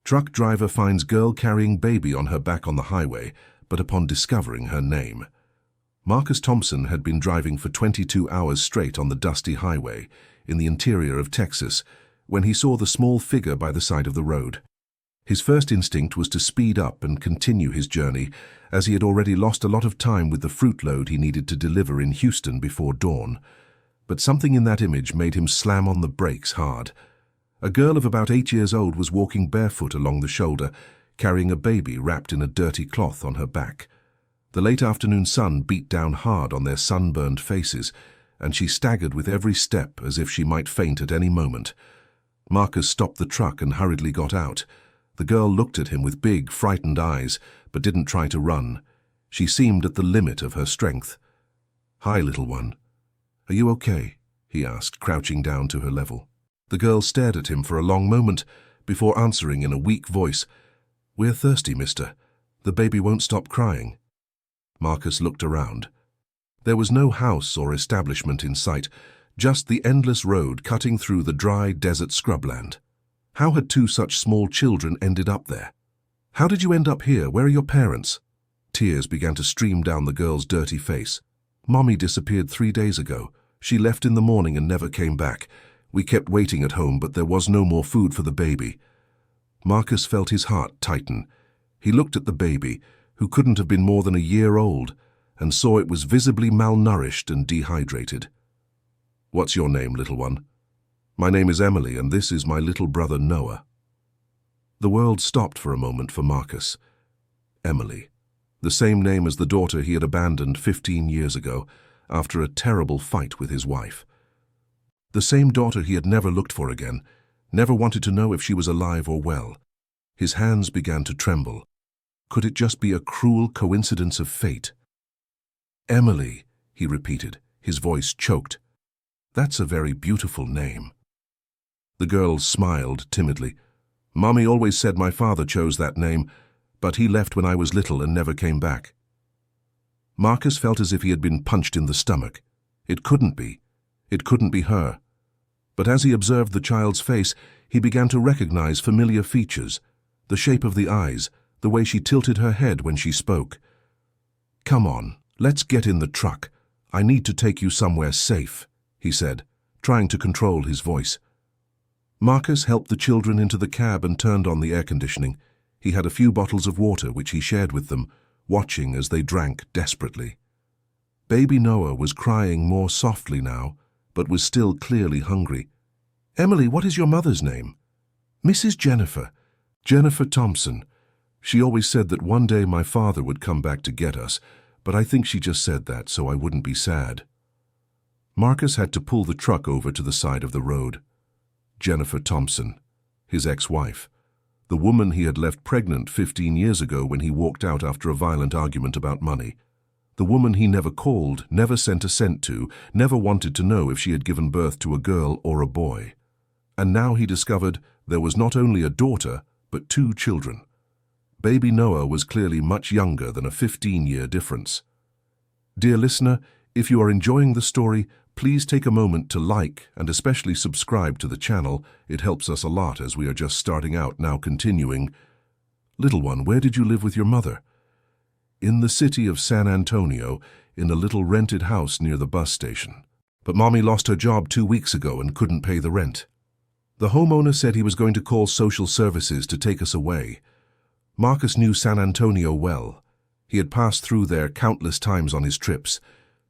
Truck driver finds girl carrying baby on her back on the highway, but upon discovering her name. Marcus Thompson had been driving for 22 hours straight on the dusty highway in the interior of Texas when he saw the small figure by the side of the road. His first instinct was to speed up and continue his journey, as he had already lost a lot of time with the fruit load he needed to deliver in Houston before dawn. But something in that image made him slam on the brakes hard. A girl of about 8 years old was walking barefoot along the shoulder, carrying a baby wrapped in a dirty cloth on her back. The late afternoon sun beat down hard on their sunburned faces, and she staggered with every step as if she might faint at any moment. Marcus stopped the truck and hurriedly got out. The girl looked at him with big, frightened eyes, but didn't try to run. She seemed at the limit of her strength. "Hi, little one. Are you okay?" he asked, crouching down to her level. The girl stared at him for a long moment before answering in a weak voice, "We're thirsty, mister. The baby won't stop crying." Marcus looked around. There was no house or establishment in sight, just the endless road cutting through the dry desert scrubland. How had two such small children ended up there? "How did you end up here? Where are your parents?" Tears began to stream down the girl's dirty face. "Mommy disappeared 3 days ago. She left in the morning and never came back. We kept waiting at home, but there was no more food for the baby." Marcus felt his heart tighten. He looked at the baby, who couldn't have been more than a year old, and saw it was visibly malnourished and dehydrated. "What's your name, little one?" "My name is Emily, and this is my little brother Noah." The world stopped for a moment for Marcus. Emily, the same name as the daughter he had abandoned 15 years ago after a terrible fight with his wife. The same daughter he had never looked for again, never wanted to know if she was alive or well. His hands began to tremble. Could it just be a cruel coincidence of fate? "Emily," he repeated, his voice choked. "That's a very beautiful name." The girl smiled timidly. "Mommy always said my father chose that name, but he left when I was little and never came back." Marcus felt as if he had been punched in the stomach. It couldn't be. It couldn't be her. But as he observed the child's face, he began to recognize familiar features, the shape of the eyes, the way she tilted her head when she spoke. "Come on, let's get in the truck. I need to take you somewhere safe," he said, trying to control his voice. Marcus helped the children into the cab and turned on the air conditioning. He had a few bottles of water which he shared with them, watching as they drank desperately. Baby Noah was crying more softly now, but was still clearly hungry. "Emily, what is your mother's name?" "Mrs. Jennifer. Jennifer Thompson. She always said that one day my father would come back to get us, but I think she just said that so I wouldn't be sad." Marcus had to pull the truck over to the side of the road. Jennifer Thompson, his ex-wife, the woman he had left pregnant 15 years ago when he walked out after a violent argument about money. The woman he never called, never sent a cent to, never wanted to know if she had given birth to a girl or a boy. And now he discovered there was not only a daughter, but 2 children. Baby Noah was clearly much younger than a 15-year difference. Dear listener, if you are enjoying the story, please take a moment to like and especially subscribe to the channel. It helps us a lot as we are just starting out. Now continuing. "Little one, where did you live with your mother?" "In the city of San Antonio, in a little rented house near the bus station. But Mommy lost her job 2 weeks ago and couldn't pay the rent. The homeowner said he was going to call social services to take us away." Marcus knew San Antonio well. He had passed through there countless times on his trips.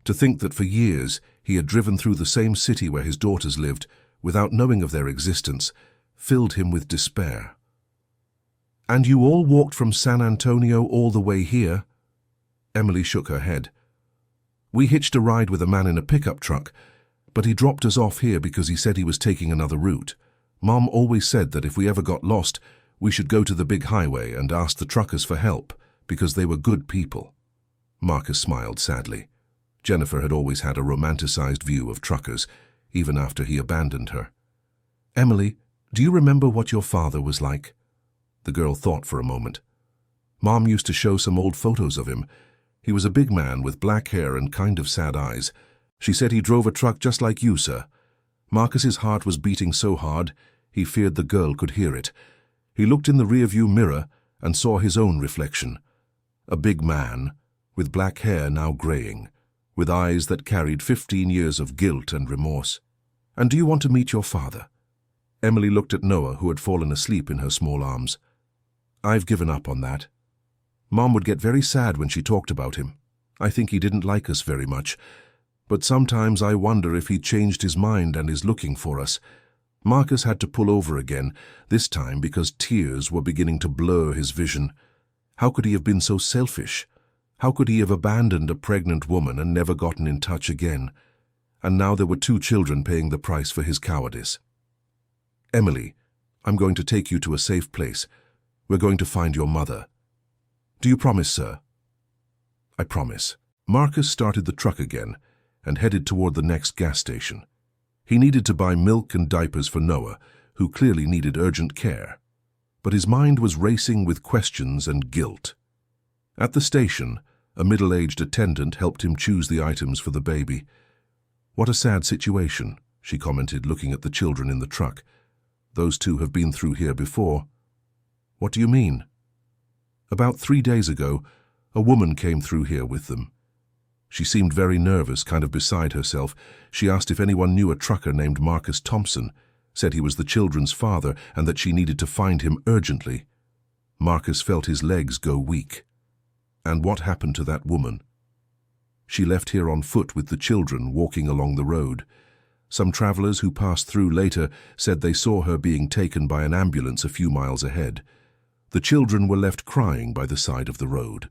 To think that for years he had driven through the same city where his daughters lived, without knowing of their existence, filled him with despair. "And you all walked from San Antonio all the way here?" Emily shook her head. "We hitched a ride with a man in a pickup truck, but he dropped us off here because he said he was taking another route. Mom always said that if we ever got lost, we should go to the big highway and ask the truckers for help, because they were good people." Marcus smiled sadly. Jennifer had always had a romanticized view of truckers, even after he abandoned her. "Emily, do you remember what your father was like?" The girl thought for a moment. Mom used to show some old photos of him. He was a big man with black hair and kind of sad eyes. She said he drove a truck just like you, sir. Marcus's heart was beating so hard, he feared the girl could hear it. He looked in the rearview mirror and saw his own reflection. A big man, with black hair now graying, with eyes that carried 15 years of guilt and remorse. "And do you want to meet your father?" Emily looked at Noah, who had fallen asleep in her small arms. "I've given up on that. Mom would get very sad when she talked about him. I think he didn't like us very much, but sometimes I wonder if he changed his mind and is looking for us." Marcus had to pull over again, this time because tears were beginning to blur his vision. How could he have been so selfish? How could he have abandoned a pregnant woman and never gotten in touch again? And now there were 2 children paying the price for his cowardice. "Emily, I'm going to take you to a safe place. We're going to find your mother. Do you promise, sir?" "I promise." Marcus started the truck again and headed toward the next gas station. He needed to buy milk and diapers for Noah, who clearly needed urgent care. But his mind was racing with questions and guilt. At the station, a middle-aged attendant helped him choose the items for the baby. "What a sad situation," she commented, looking at the children in the truck. "Those 2 have been through here before." "What do you mean?" "About 3 days ago, a woman came through here with them. She seemed very nervous, kind of beside herself. She asked if anyone knew a trucker named Marcus Thompson, said he was the children's father and that she needed to find him urgently." Marcus felt his legs go weak. "And what happened to that woman?" "She left here on foot with the children, walking along the road. Some travelers who passed through later said they saw her being taken by an ambulance a few miles ahead. The children were left crying by the side of the road."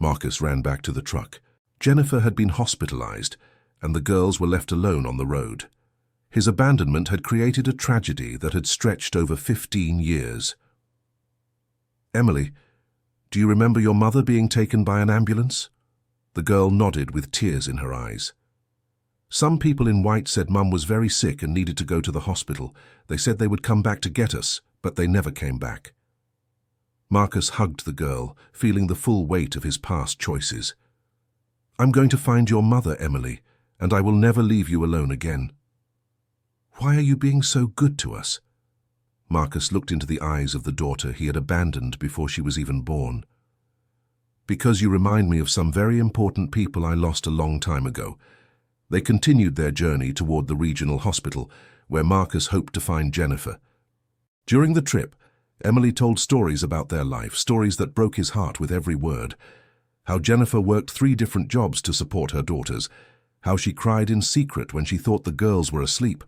Marcus ran back to the truck. Jennifer had been hospitalized, and the girls were left alone on the road. His abandonment had created a tragedy that had stretched over 15 years. "Emily, do you remember your mother being taken by an ambulance?" The girl nodded with tears in her eyes. "Some people in white said Mum was very sick and needed to go to the hospital. They said they would come back to get us, but they never came back." Marcus hugged the girl, feeling the full weight of his past choices. "I'm going to find your mother, Emily, and I will never leave you alone again." "Why are you being so good to us?" Marcus looked into the eyes of the daughter he had abandoned before she was even born. "Because you remind me of some very important people I lost a long time ago." They continued their journey toward the regional hospital, where Marcus hoped to find Jennifer. During the trip, Emily told stories about their life, stories that broke his heart with every word. How Jennifer worked 3 different jobs to support her daughters, how she cried in secret when she thought the girls were asleep,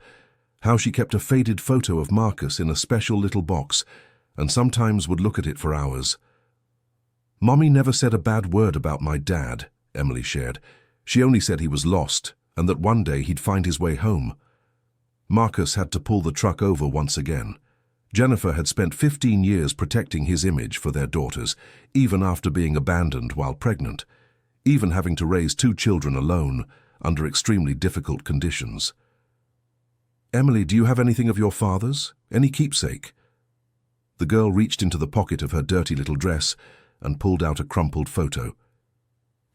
how she kept a faded photo of Marcus in a special little box and sometimes would look at it for hours. "Mommy never said a bad word about my dad," Emily shared. "She only said he was lost and that one day he'd find his way home." Marcus had to pull the truck over once again. Jennifer had spent 15 years protecting his image for their daughters, even after being abandoned while pregnant, even having to raise 2 children alone under extremely difficult conditions. "Emily, do you have anything of your father's? Any keepsake?" The girl reached into the pocket of her dirty little dress and pulled out a crumpled photo.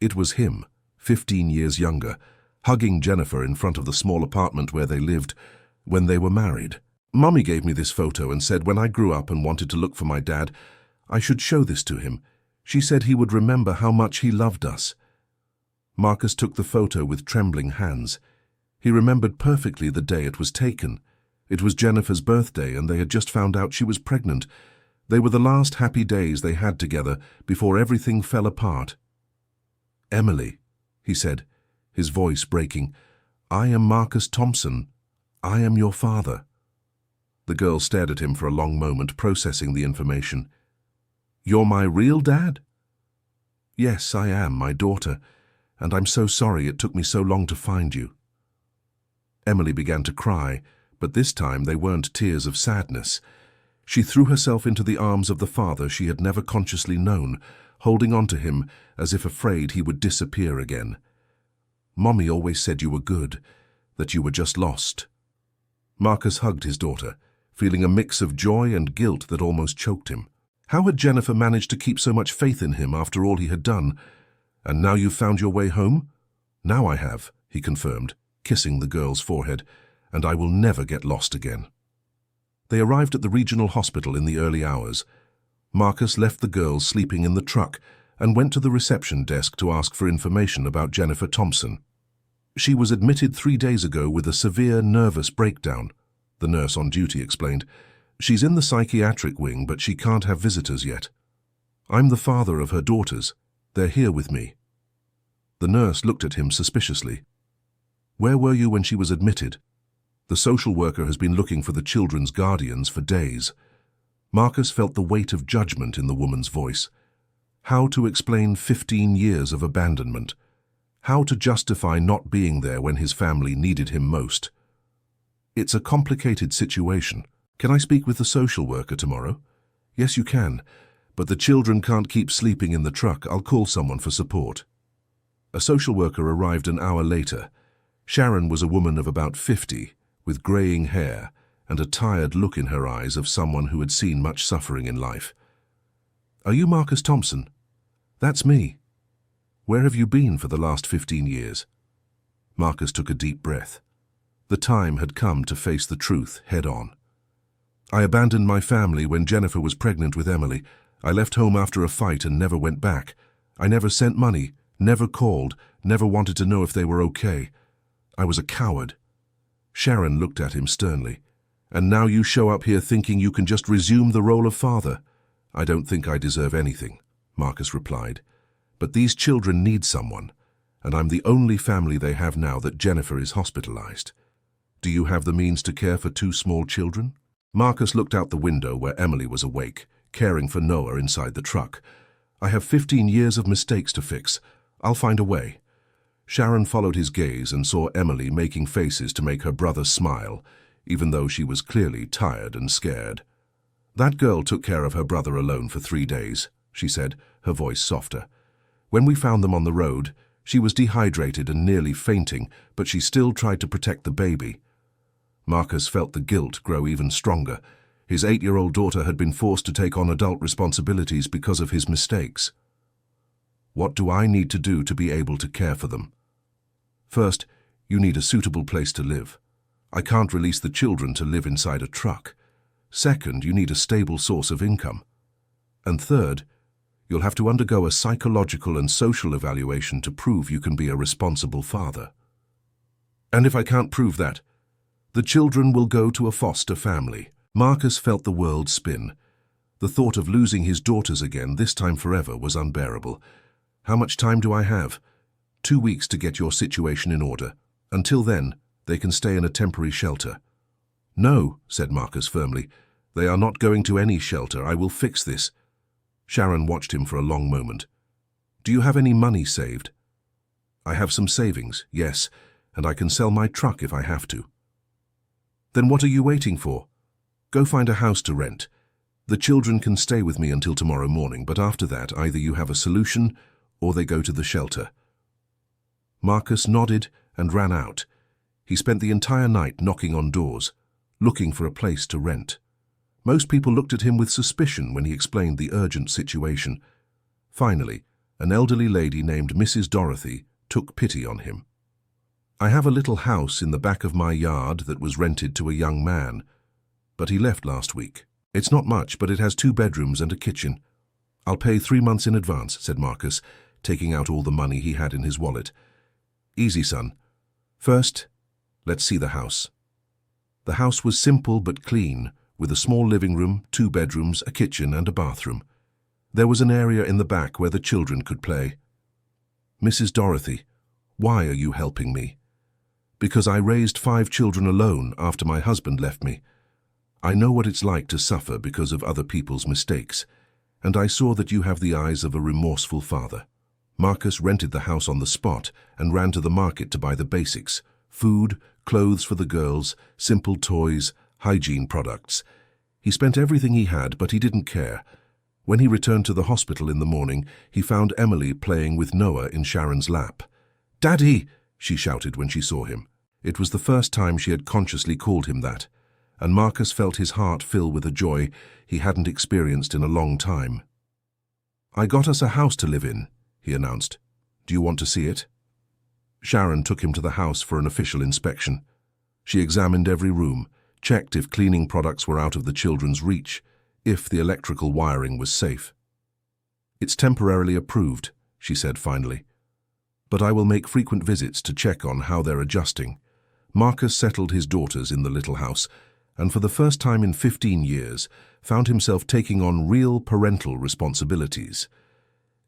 It was him, 15 years younger, hugging Jennifer in front of the small apartment where they lived when they were married. "Mommy gave me this photo and said when I grew up and wanted to look for my dad, I should show this to him. She said he would remember how much he loved us." Marcus took the photo with trembling hands. He remembered perfectly the day it was taken. It was Jennifer's birthday and they had just found out she was pregnant. They were the last happy days they had together before everything fell apart. "Emily," he said, his voice breaking, "I am Marcus Thompson. I am your father." The girl stared at him for a long moment, processing the information. "You're my real dad?" "Yes, I am, my daughter, and I'm so sorry it took me so long to find you." Emily began to cry, but this time they weren't tears of sadness. She threw herself into the arms of the father she had never consciously known, holding on to him as if afraid he would disappear again. "Mommy always said you were good, that you were just lost." Marcus hugged his daughter, feeling a mix of joy and guilt that almost choked him. How had Jennifer managed to keep so much faith in him after all he had done? "And now you've found your way home?" "Now I have," he confirmed, kissing the girl's forehead, "and I will never get lost again." They arrived at the regional hospital in the early hours. Marcus left the girls sleeping in the truck and went to the reception desk to ask for information about Jennifer Thompson. She was admitted 3 days ago with a severe nervous breakdown, the nurse on duty explained. She's in the psychiatric wing, but she can't have visitors yet. I'm the father of her daughters. They're here with me. The nurse looked at him suspiciously. Where were you when she was admitted? The social worker has been looking for the children's guardians for days. Marcus felt the weight of judgment in the woman's voice. How to explain 15 years of abandonment? How to justify not being there when his family needed him most? It's a complicated situation. Can I speak with the social worker tomorrow? Yes, you can, but the children can't keep sleeping in the truck. I'll call someone for support. A social worker arrived an hour later. Sharon was a woman of about 50, with greying hair and a tired look in her eyes of someone who had seen much suffering in life. Are you Marcus Thompson? That's me. Where have you been for the last 15 years? Marcus took a deep breath. The time had come to face the truth head-on. I abandoned my family when Jennifer was pregnant with Emily. I left home after a fight and never went back. I never sent money, never called, never wanted to know if they were okay. I was a coward. Sharon looked at him sternly. And now you show up here thinking you can just resume the role of father. I don't think I deserve anything, Marcus replied. But these children need someone, and I'm the only family they have now that Jennifer is hospitalized. Do you have the means to care for 2 small children? Marcus looked out the window where Emily was awake, caring for Noah inside the truck. I have 15 years of mistakes to fix. I'll find a way. Sharon followed his gaze and saw Emily making faces to make her brother smile, even though she was clearly tired and scared. That girl took care of her brother alone for 3 days, she said, her voice softer. When we found them on the road, she was dehydrated and nearly fainting, but she still tried to protect the baby. Marcus felt the guilt grow even stronger. His 8-year-old daughter had been forced to take on adult responsibilities because of his mistakes. What do I need to do to be able to care for them? First, you need a suitable place to live. I can't release the children to live inside a truck. Second, you need a stable source of income. And third, you'll have to undergo a psychological and social evaluation to prove you can be a responsible father. And if I can't prove that, the children will go to a foster family. Marcus felt the world spin. The thought of losing his daughters again, this time forever, was unbearable. How much time do I have? 2 weeks to get your situation in order. Until then, they can stay in a temporary shelter. No, said Marcus firmly. They are not going to any shelter. I will fix this. Sharon watched him for a long moment. Do you have any money saved? I have some savings, yes, and I can sell my truck if I have to. Then what are you waiting for? Go find a house to rent. The children can stay with me until tomorrow morning, but after that, either you have a solution or they go to the shelter. Marcus nodded and ran out. He spent the entire night knocking on doors, looking for a place to rent. Most people looked at him with suspicion when he explained the urgent situation. Finally, an elderly lady named Mrs. Dorothy took pity on him. I have a little house in the back of my yard that was rented to a young man, but he left last week. It's not much, but it has 2 bedrooms and a kitchen. I'll pay 3 months in advance, said Marcus, taking out all the money he had in his wallet. Easy, son. First, let's see the house. The house was simple but clean, with a small living room, 2 bedrooms, a kitchen and a bathroom. There was an area in the back where the children could play. Mrs. Dorothy, why are you helping me? Because I raised 5 children alone after my husband left me. I know what it's like to suffer because of other people's mistakes, and I saw that you have the eyes of a remorseful father. Marcus rented the house on the spot and ran to the market to buy the basics: food, clothes for the girls, simple toys, hygiene products. He spent everything he had, but he didn't care. When he returned to the hospital in the morning, he found Emily playing with Noah in Sharon's lap. "Daddy!" she shouted when she saw him. It was the first time she had consciously called him that, and Marcus felt his heart fill with a joy he hadn't experienced in a long time. "I got us a house to live in," he announced. "Do you want to see it?" Sharon took him to the house for an official inspection. She examined every room, checked if cleaning products were out of the children's reach, if the electrical wiring was safe. "It's temporarily approved," she said finally. "But I will make frequent visits to check on how they're adjusting." Marcus settled his daughters in the little house, and for the first time in 15 years, found himself taking on real parental responsibilities.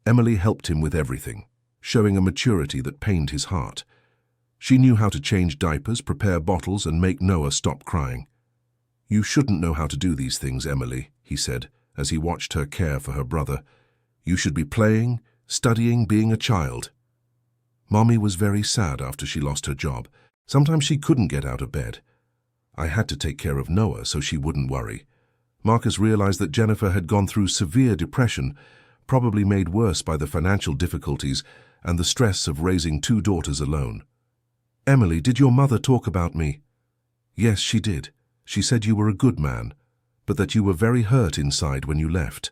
Emily helped him with everything, showing a maturity that pained his heart. She knew how to change diapers, prepare bottles, and make Noah stop crying. "You shouldn't know how to do these things, Emily," he said, as he watched her care for her brother. "You should be playing, studying, being a child." Mommy was very sad after she lost her job. Sometimes she couldn't get out of bed. "I had to take care of Noah so she wouldn't worry." Marcus realized that Jennifer had gone through severe depression, probably made worse by the financial difficulties and the stress of raising 2 daughters alone. "Emily, did your mother talk about me?" "Yes, she did. She said you were a good man, but that you were very hurt inside when you left.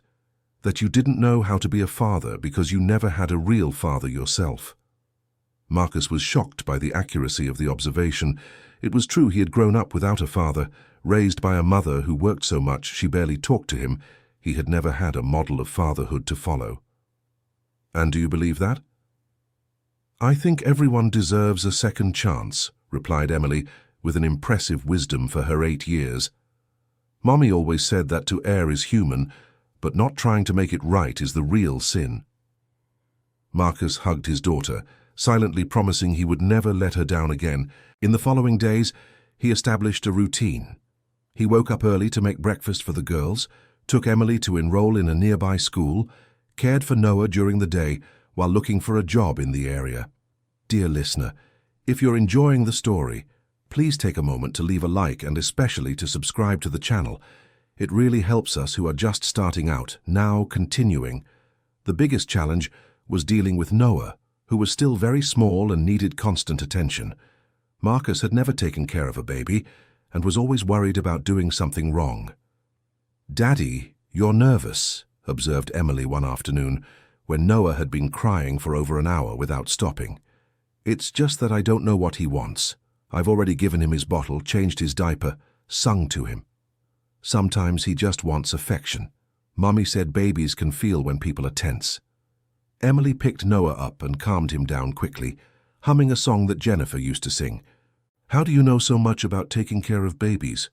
That you didn't know how to be a father because you never had a real father yourself." Marcus was shocked by the accuracy of the observation. It was true he had grown up without a father, raised by a mother who worked so much she barely talked to him. He had never had a model of fatherhood to follow. "And do you believe that?" "I think everyone deserves a second chance," replied Emily, with an impressive wisdom for her 8 years. "Mommy always said that to err is human, but not trying to make it right is the real sin." Marcus hugged his daughter, silently promising he would never let her down again. In the following days, he established a routine. He woke up early to make breakfast for the girls, took Emily to enroll in a nearby school, cared for Noah during the day while looking for a job in the area. Dear listener, if you're enjoying the story, please take a moment to leave a like and especially to subscribe to the channel. It really helps us who are just starting out, now continuing. The biggest challenge was dealing with Noah, who was still very small and needed constant attention. Marcus had never taken care of a baby and was always worried about doing something wrong. "Daddy, you're nervous," observed Emily one afternoon, when Noah had been crying for over an hour without stopping. "It's just that I don't know what he wants. I've already given him his bottle, changed his diaper, sung to him. Sometimes he just wants affection. Mommy said babies can feel when people are tense." Emily picked Noah up and calmed him down quickly, humming a song that Jennifer used to sing. "How do you know so much about taking care of babies?"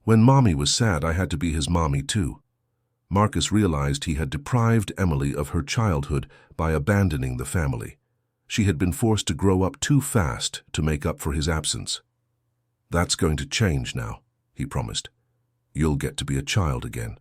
"When Mommy was sad, I had to be his mommy too." Marcus realized he had deprived Emily of her childhood by abandoning the family. She had been forced to grow up too fast to make up for his absence. "That's going to change now," he promised. "You'll get to be a child again."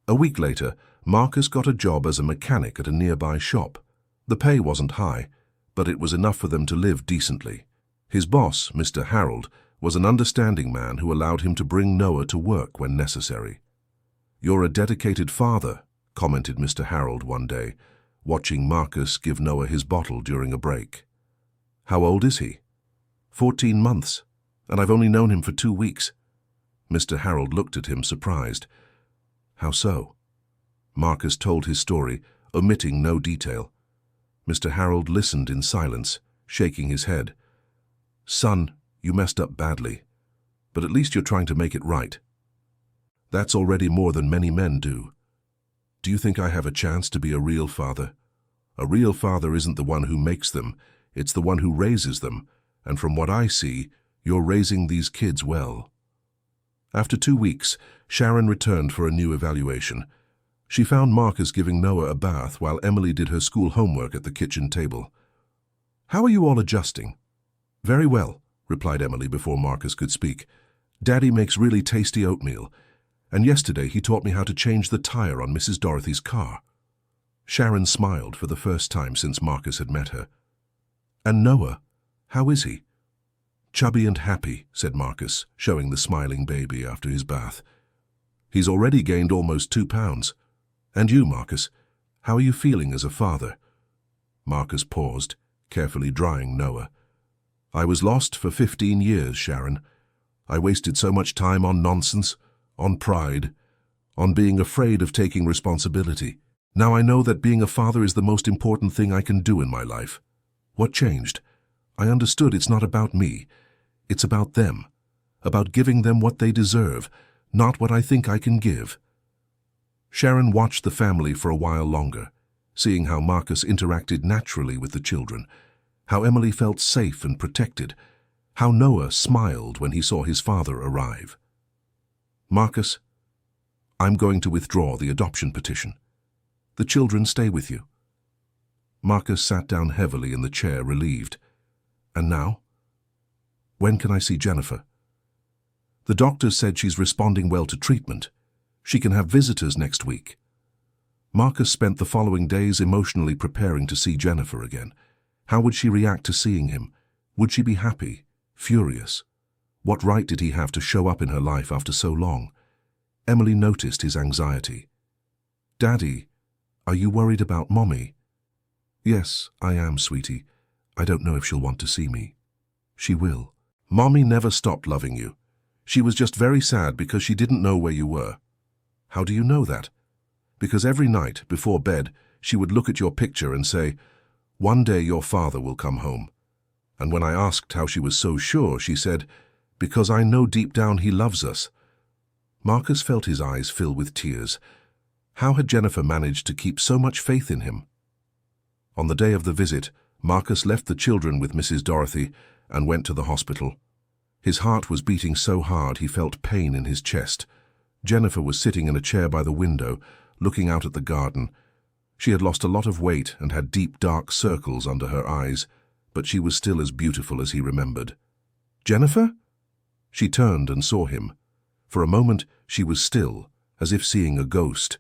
A week later, Marcus got a job as a mechanic at a nearby shop. The pay wasn't high, but it was enough for them to live decently. His boss, Mr. Harold, was an understanding man who allowed him to bring Noah to work when necessary. "You're a dedicated father," commented Mr. Harold one day, watching Marcus give Noah his bottle during a break. "How old is he?" 14 months, and I've only known him for 2 weeks. Mr. Harold looked at him surprised. "How so?" Marcus told his story, omitting no detail. Mr. Harold listened in silence, shaking his head. "Son, you messed up badly, but at least you're trying to make it right. That's already more than many men do. Do you think I have a chance to be a real father? A real father isn't the one who makes them, it's the one who raises them, and from what I see, you're raising these kids well." After 2 weeks, Sharon returned for a new evaluation. She found Marcus giving Noah a bath while Emily did her school homework at the kitchen table. "How are you all adjusting?" "Very well," replied Emily before Marcus could speak. "Daddy makes really tasty oatmeal, and yesterday he taught me how to change the tire on Mrs. Dorothy's car." Sharon smiled for the first time since Marcus had met her. "And Noah, how is he?" "Chubby and happy," said Marcus, showing the smiling baby after his bath. "He's already gained almost 2 pounds. And you, Marcus, how are you feeling as a father?" Marcus paused, carefully drying Noah. "I was lost for 15 years, Sharon. I wasted so much time on nonsense, on pride, on being afraid of taking responsibility. Now I know that being a father is the most important thing I can do in my life. What changed? I understood it's not about me. It's about them. about giving them what they deserve, not what I think I can give." Sharon watched the family for a while longer, seeing how Marcus interacted naturally with the children, how Emily felt safe and protected, how Noah smiled when he saw his father arrive. "Marcus, I'm going to withdraw the adoption petition. The children stay with you." Marcus sat down heavily in the chair, relieved. "And now? When can I see Jennifer?" "The doctor said she's responding well to treatment. She can have visitors next week." Marcus spent the following days emotionally preparing to see Jennifer again. How would she react to seeing him? Would she be happy? Furious? What right did he have to show up in her life after so long? Emily noticed his anxiety. "Daddy, are you worried about Mommy?" "Yes, I am, sweetie. I don't know if she'll want to see me." "She will. Mommy never stopped loving you. She was just very sad because she didn't know where you were." "How do you know that?" "Because every night, before bed, she would look at your picture and say, 'One day your father will come home.' And when I asked how she was so sure, she said, 'Because I know deep down he loves us.'" Marcus felt his eyes fill with tears. How had Jennifer managed to keep so much faith in him? On the day of the visit, Marcus left the children with Mrs. Dorothy and went to the hospital. His heart was beating so hard he felt pain in his chest. Jennifer was sitting in a chair by the window, looking out at the garden. She had lost a lot of weight and had deep, dark circles under her eyes, but she was still as beautiful as he remembered. "Jennifer?" She turned and saw him. For a moment, she was still, as if seeing a ghost.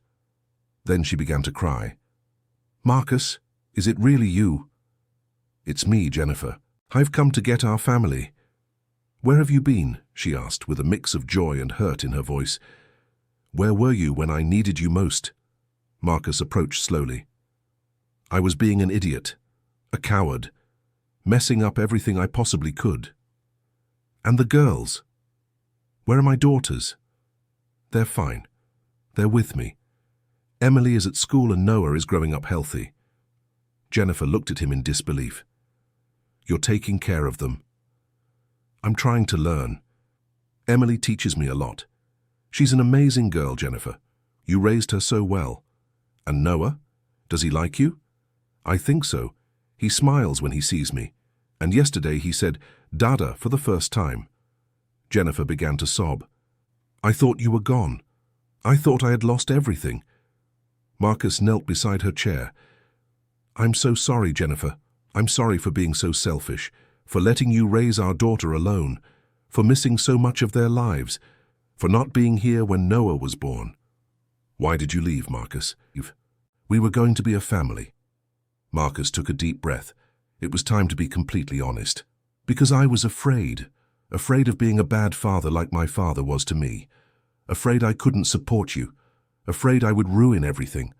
Then she began to cry. "Marcus, is it really you?" "It's me, Jennifer. I've come to get our family." "Where have you been?" she asked, with a mix of joy and hurt in her voice. "Where were you when I needed you most?" Marcus approached slowly. "I was being an idiot, a coward, messing up everything I possibly could." "And the girls? Where are my daughters?" "They're fine. They're with me. Emily is at school and Noah is growing up healthy." Jennifer looked at him in disbelief. "You're taking care of them?" "I'm trying to learn. Emily teaches me a lot. She's an amazing girl, Jennifer. You raised her so well. And Noah? Does he like you?" "I think so. He smiles when he sees me. And yesterday he said, 'Dada,' for the first time." Jennifer began to sob. "I thought you were gone. I thought I had lost everything." Marcus knelt beside her chair. "I'm so sorry, Jennifer. I'm sorry for being so selfish, for letting you raise our daughter alone, for missing so much of their lives, for not being here when Noah was born." "Why did you leave, Marcus?" "We were going to be a family." Marcus took a deep breath. It was time to be completely honest. "Because I was afraid of being a bad father like my father was to me. Afraid I couldn't support you. Afraid I would ruin everything.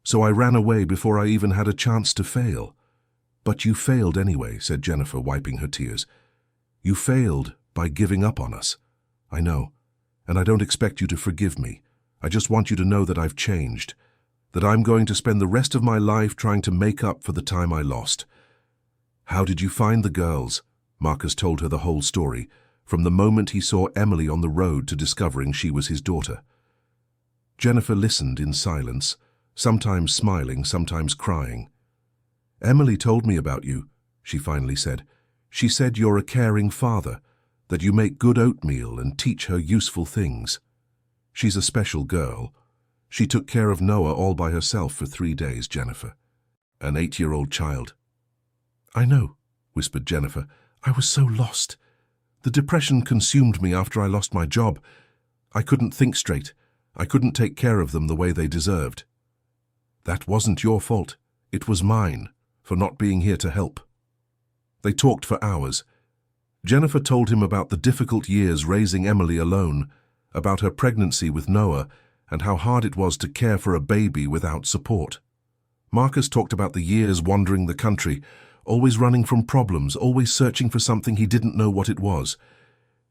So I ran away before I even had a chance to fail." "But you failed anyway," said Jennifer, wiping her tears. "You failed by giving up on us. I know, and I don't expect you to forgive me. I just want you to know that I've changed, that I'm going to spend the rest of my life trying to make up for the time I lost." "How did you find the girls?" Marcus told her the whole story, from the moment he saw Emily on the road to discovering she was his daughter. Jennifer listened in silence, sometimes smiling, sometimes crying. "Emily told me about you," she finally said. "She said you're a caring father, that you make good oatmeal and teach her useful things. She's a special girl. She took care of Noah all by herself for 3 days, Jennifer. An 8-year-old child." "I know," whispered Jennifer. "I was so lost. The depression consumed me after I lost my job. I couldn't think straight. I couldn't take care of them the way they deserved." "That wasn't your fault. It was mine, for not being here to help." They talked for hours. Jennifer told him about the difficult years raising Emily alone, about her pregnancy with Noah, and how hard it was to care for a baby without support. Marcus talked about the years wandering the country, always running from problems, always searching for something he didn't know what it was.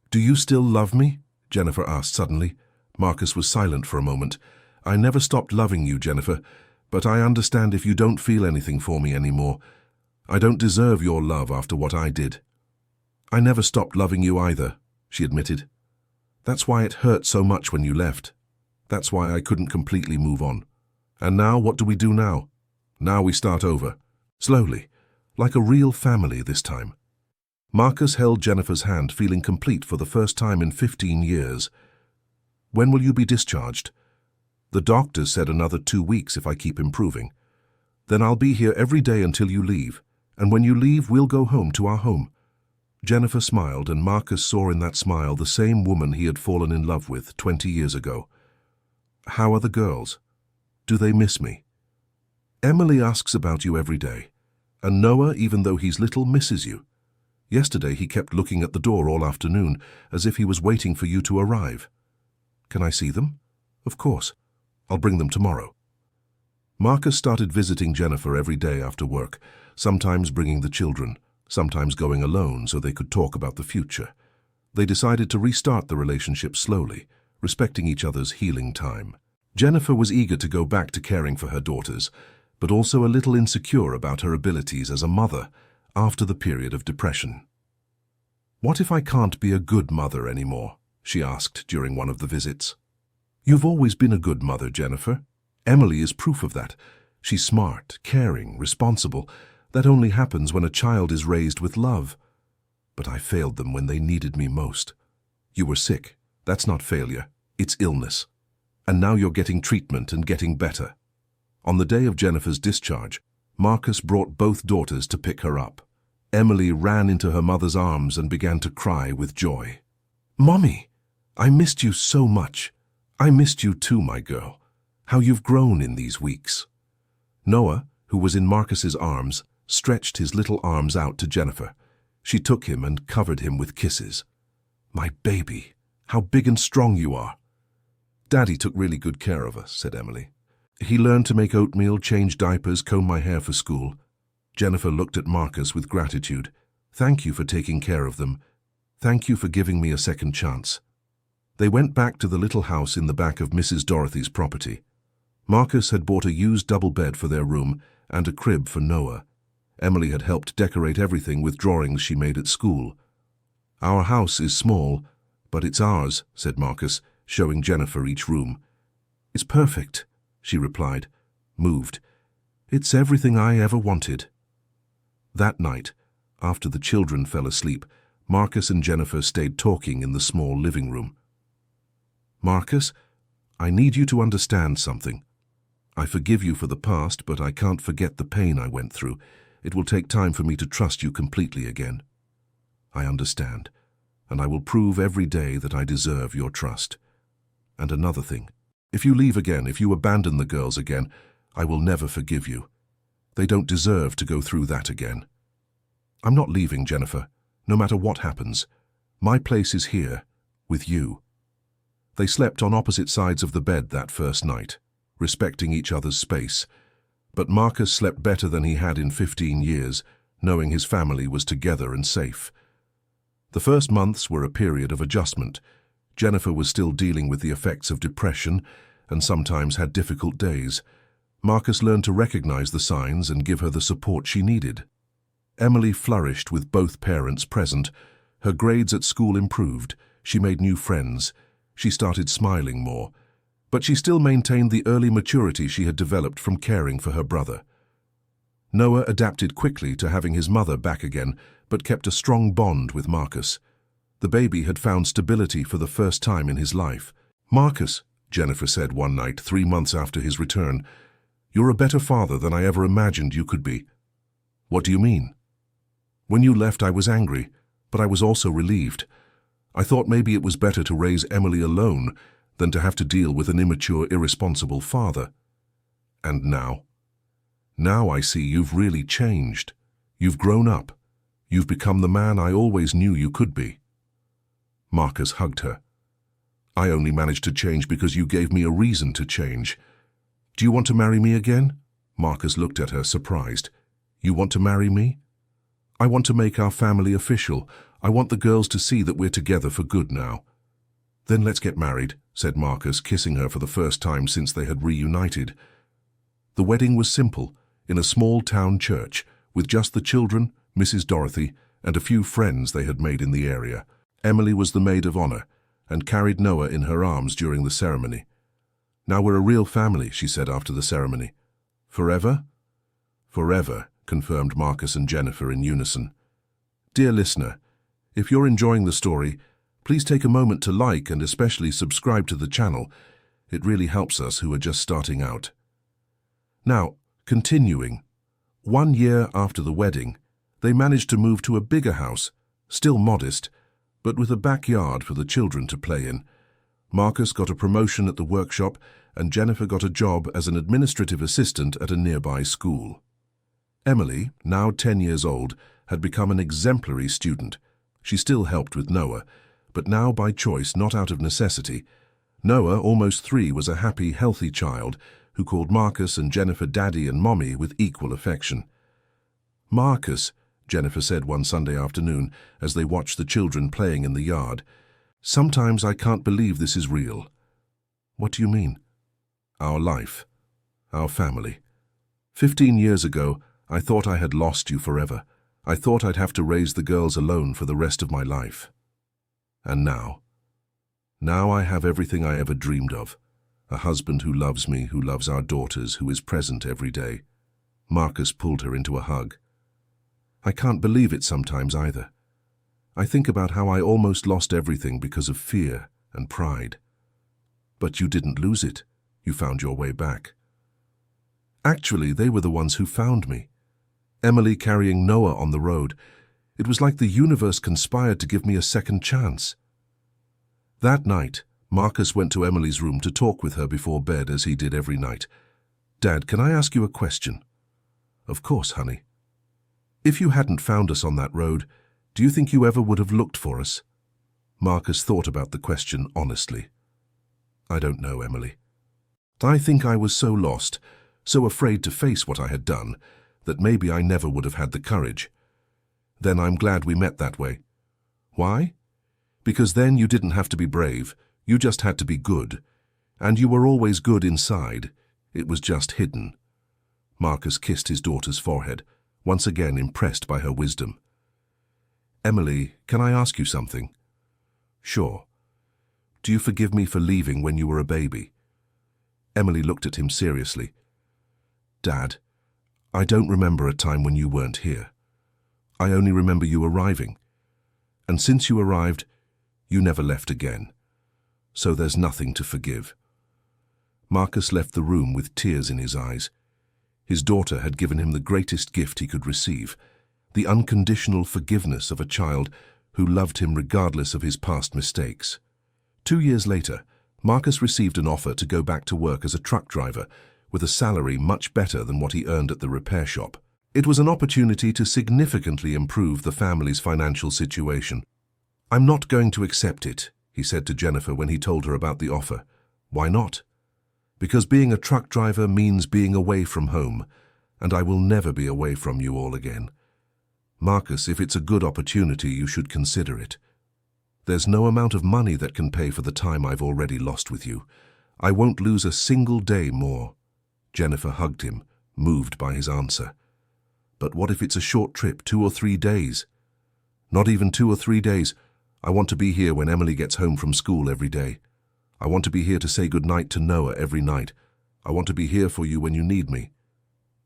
"Do you still love me?" Jennifer asked suddenly. Marcus was silent for a moment. "I never stopped loving you, Jennifer, but I understand if you don't feel anything for me anymore. I don't deserve your love after what I did." "I never stopped loving you either," she admitted. That's why it hurt so much when you left. That's why I couldn't completely move on. And now, what do we do now? Now we start over. Slowly, like a real family this time. Marcus held Jennifer's hand, feeling complete for the first time in 15 years. When will you be discharged? The doctor said another 2 weeks if I keep improving. Then I'll be here every day until you leave, and when you leave, we'll go home to our home. Jennifer smiled, and Marcus saw in that smile the same woman he had fallen in love with 20 years ago. How are the girls? Do they miss me? Emily asks about you every day, and Noah, even though he's little, misses you. Yesterday he kept looking at the door all afternoon, as if he was waiting for you to arrive. Can I see them? Of course. I'll bring them tomorrow. Marcus started visiting Jennifer every day after work, sometimes bringing the children, sometimes going alone so they could talk about the future. They decided to restart the relationship slowly, respecting each other's healing time. Jennifer was eager to go back to caring for her daughters, but also a little insecure about her abilities as a mother after the period of depression. What if I can't be a good mother anymore? She asked during one of the visits. You've always been a good mother, Jennifer. Emily is proof of that. She's smart, caring, responsible. That only happens when a child is raised with love. But I failed them when they needed me most. You were sick. That's not failure. It's illness. And now you're getting treatment and getting better. On the day of Jennifer's discharge, Marcus brought both daughters to pick her up. Emily ran into her mother's arms and began to cry with joy. Mommy, I missed you so much. I missed you too, my girl. How you've grown in these weeks. Noah, who was in Marcus's arms, stretched his little arms out to Jennifer. She took him and covered him with kisses. My baby, how big and strong you are. Daddy took really good care of us, said Emily. He learned to make oatmeal, change diapers, comb my hair for school. Jennifer looked at Marcus with gratitude. Thank you for taking care of them. Thank you for giving me a second chance. They went back to the little house in the back of Mrs. Dorothy's property. Marcus had bought a used double bed for their room and a crib for Noah. Emily had helped decorate everything with drawings she made at school. Our house is small, but it's ours, said Marcus, showing Jennifer each room. It's perfect, she replied, moved. It's everything I ever wanted. That night, after the children fell asleep, Marcus and Jennifer stayed talking in the small living room. Marcus, I need you to understand something. I forgive you for the past, but I can't forget the pain I went through. It will take time for me to trust you completely again. I understand, and I will prove every day that I deserve your trust. And another thing, if you leave again, if you abandon the girls again, I will never forgive you. They don't deserve to go through that again. I'm not leaving, Jennifer, no matter what happens. My place is here, with you. They slept on opposite sides of the bed that first night, respecting each other's space. But Marcus slept better than he had in 15 years, knowing his family was together and safe. The first months were a period of adjustment. Jennifer was still dealing with the effects of depression and sometimes had difficult days. Marcus learned to recognize the signs and give her the support she needed. Emily flourished with both parents present. Her grades at school improved. She made new friends. She started smiling more. But she still maintained the early maturity she had developed from caring for her brother. Noah adapted quickly to having his mother back again, but kept a strong bond with Marcus. The baby had found stability for the first time in his life. Marcus, Jennifer said one night 3 months after his return, you're a better father than I ever imagined you could be. What do you mean? When you left, I was angry, but I was also relieved. I thought maybe it was better to raise Emily alone than to have to deal with an immature, irresponsible father. And now? Now I see you've really changed. You've grown up. You've become the man I always knew you could be. Marcus hugged her. I only managed to change because you gave me a reason to change. Do you want to marry me again? Marcus looked at her, surprised. You want to marry me? I want to make our family official. I want the girls to see that we're together for good now. Then let's get married, said Marcus, kissing her for the first time since they had reunited. The wedding was simple, in a small town church, with just the children, Mrs. Dorothy, and a few friends they had made in the area. Emily was the maid of honor and carried Noah in her arms during the ceremony. "Now we're a real family," she said after the ceremony. "Forever?" "Forever," confirmed Marcus and Jennifer in unison. Dear listener, if you're enjoying the story, please take a moment to like and especially subscribe to the channel. It really helps us who are just starting out. Now, continuing. 1 year after the wedding, they managed to move to a bigger house, still modest, but with a backyard for the children to play in. Marcus got a promotion at the workshop and Jennifer got a job as an administrative assistant at a nearby school. Emily, now 10 years old, had become an exemplary student. She still helped with Noah, but now by choice, not out of necessity. Noah, almost 3, was a happy, healthy child who called Marcus and Jennifer Daddy and Mommy with equal affection. "Marcus," Jennifer said one Sunday afternoon as they watched the children playing in the yard, "sometimes I can't believe this is real." "What do you mean?" "Our life. Our family. 15 years ago, I thought I had lost you forever. I thought I'd have to raise the girls alone for the rest of my life. And now I have everything I ever dreamed of. A husband who loves me, who loves our daughters, who is present every day." Marcus pulled her into a hug. "I can't believe it sometimes either. I think about how I almost lost everything because of fear and pride. But you didn't lose it. You found your way back." "Actually, they were the ones who found me. Emily carrying Noah on the road. It was like the universe conspired to give me a second chance." That night, Marcus went to Emily's room to talk with her before bed as he did every night. "Dad, can I ask you a question?" "Of course, honey." "If you hadn't found us on that road, do you think you ever would have looked for us?" Marcus thought about the question honestly. "I don't know, Emily. I think I was so lost, so afraid to face what I had done, that maybe I never would have had the courage. Then I'm glad we met that way." "Why?" "Because then you didn't have to be brave, you just had to be good. And you were always good inside. It was just hidden." Marcus kissed his daughter's forehead, once again impressed by her wisdom. "Emily, can I ask you something?" "Sure. Do you forgive me for leaving when you were a baby?" Emily looked at him seriously. "Dad, I don't remember a time when you weren't here. I only remember you arriving. And since you arrived, you never left again. So there's nothing to forgive." Marcus left the room with tears in his eyes. His daughter had given him the greatest gift he could receive, the unconditional forgiveness of a child who loved him regardless of his past mistakes. 2 years later, Marcus received an offer to go back to work as a truck driver, with a salary much better than what he earned at the repair shop. It was an opportunity to significantly improve the family's financial situation. "I'm not going to accept it," he said to Jennifer when he told her about the offer. "Why not?" "Because being a truck driver means being away from home, and I will never be away from you all again. Marcus, if it's a good opportunity, you should consider it. There's no amount of money that can pay for the time I've already lost with you. I won't lose a single day more." Jennifer hugged him, moved by his answer. "But what if it's a short trip, 2 or 3 days?" "Not even 2 or 3 days. I want to be here when Emily gets home from school every day. I want to be here to say good night to Noah every night. I want to be here for you when you need me."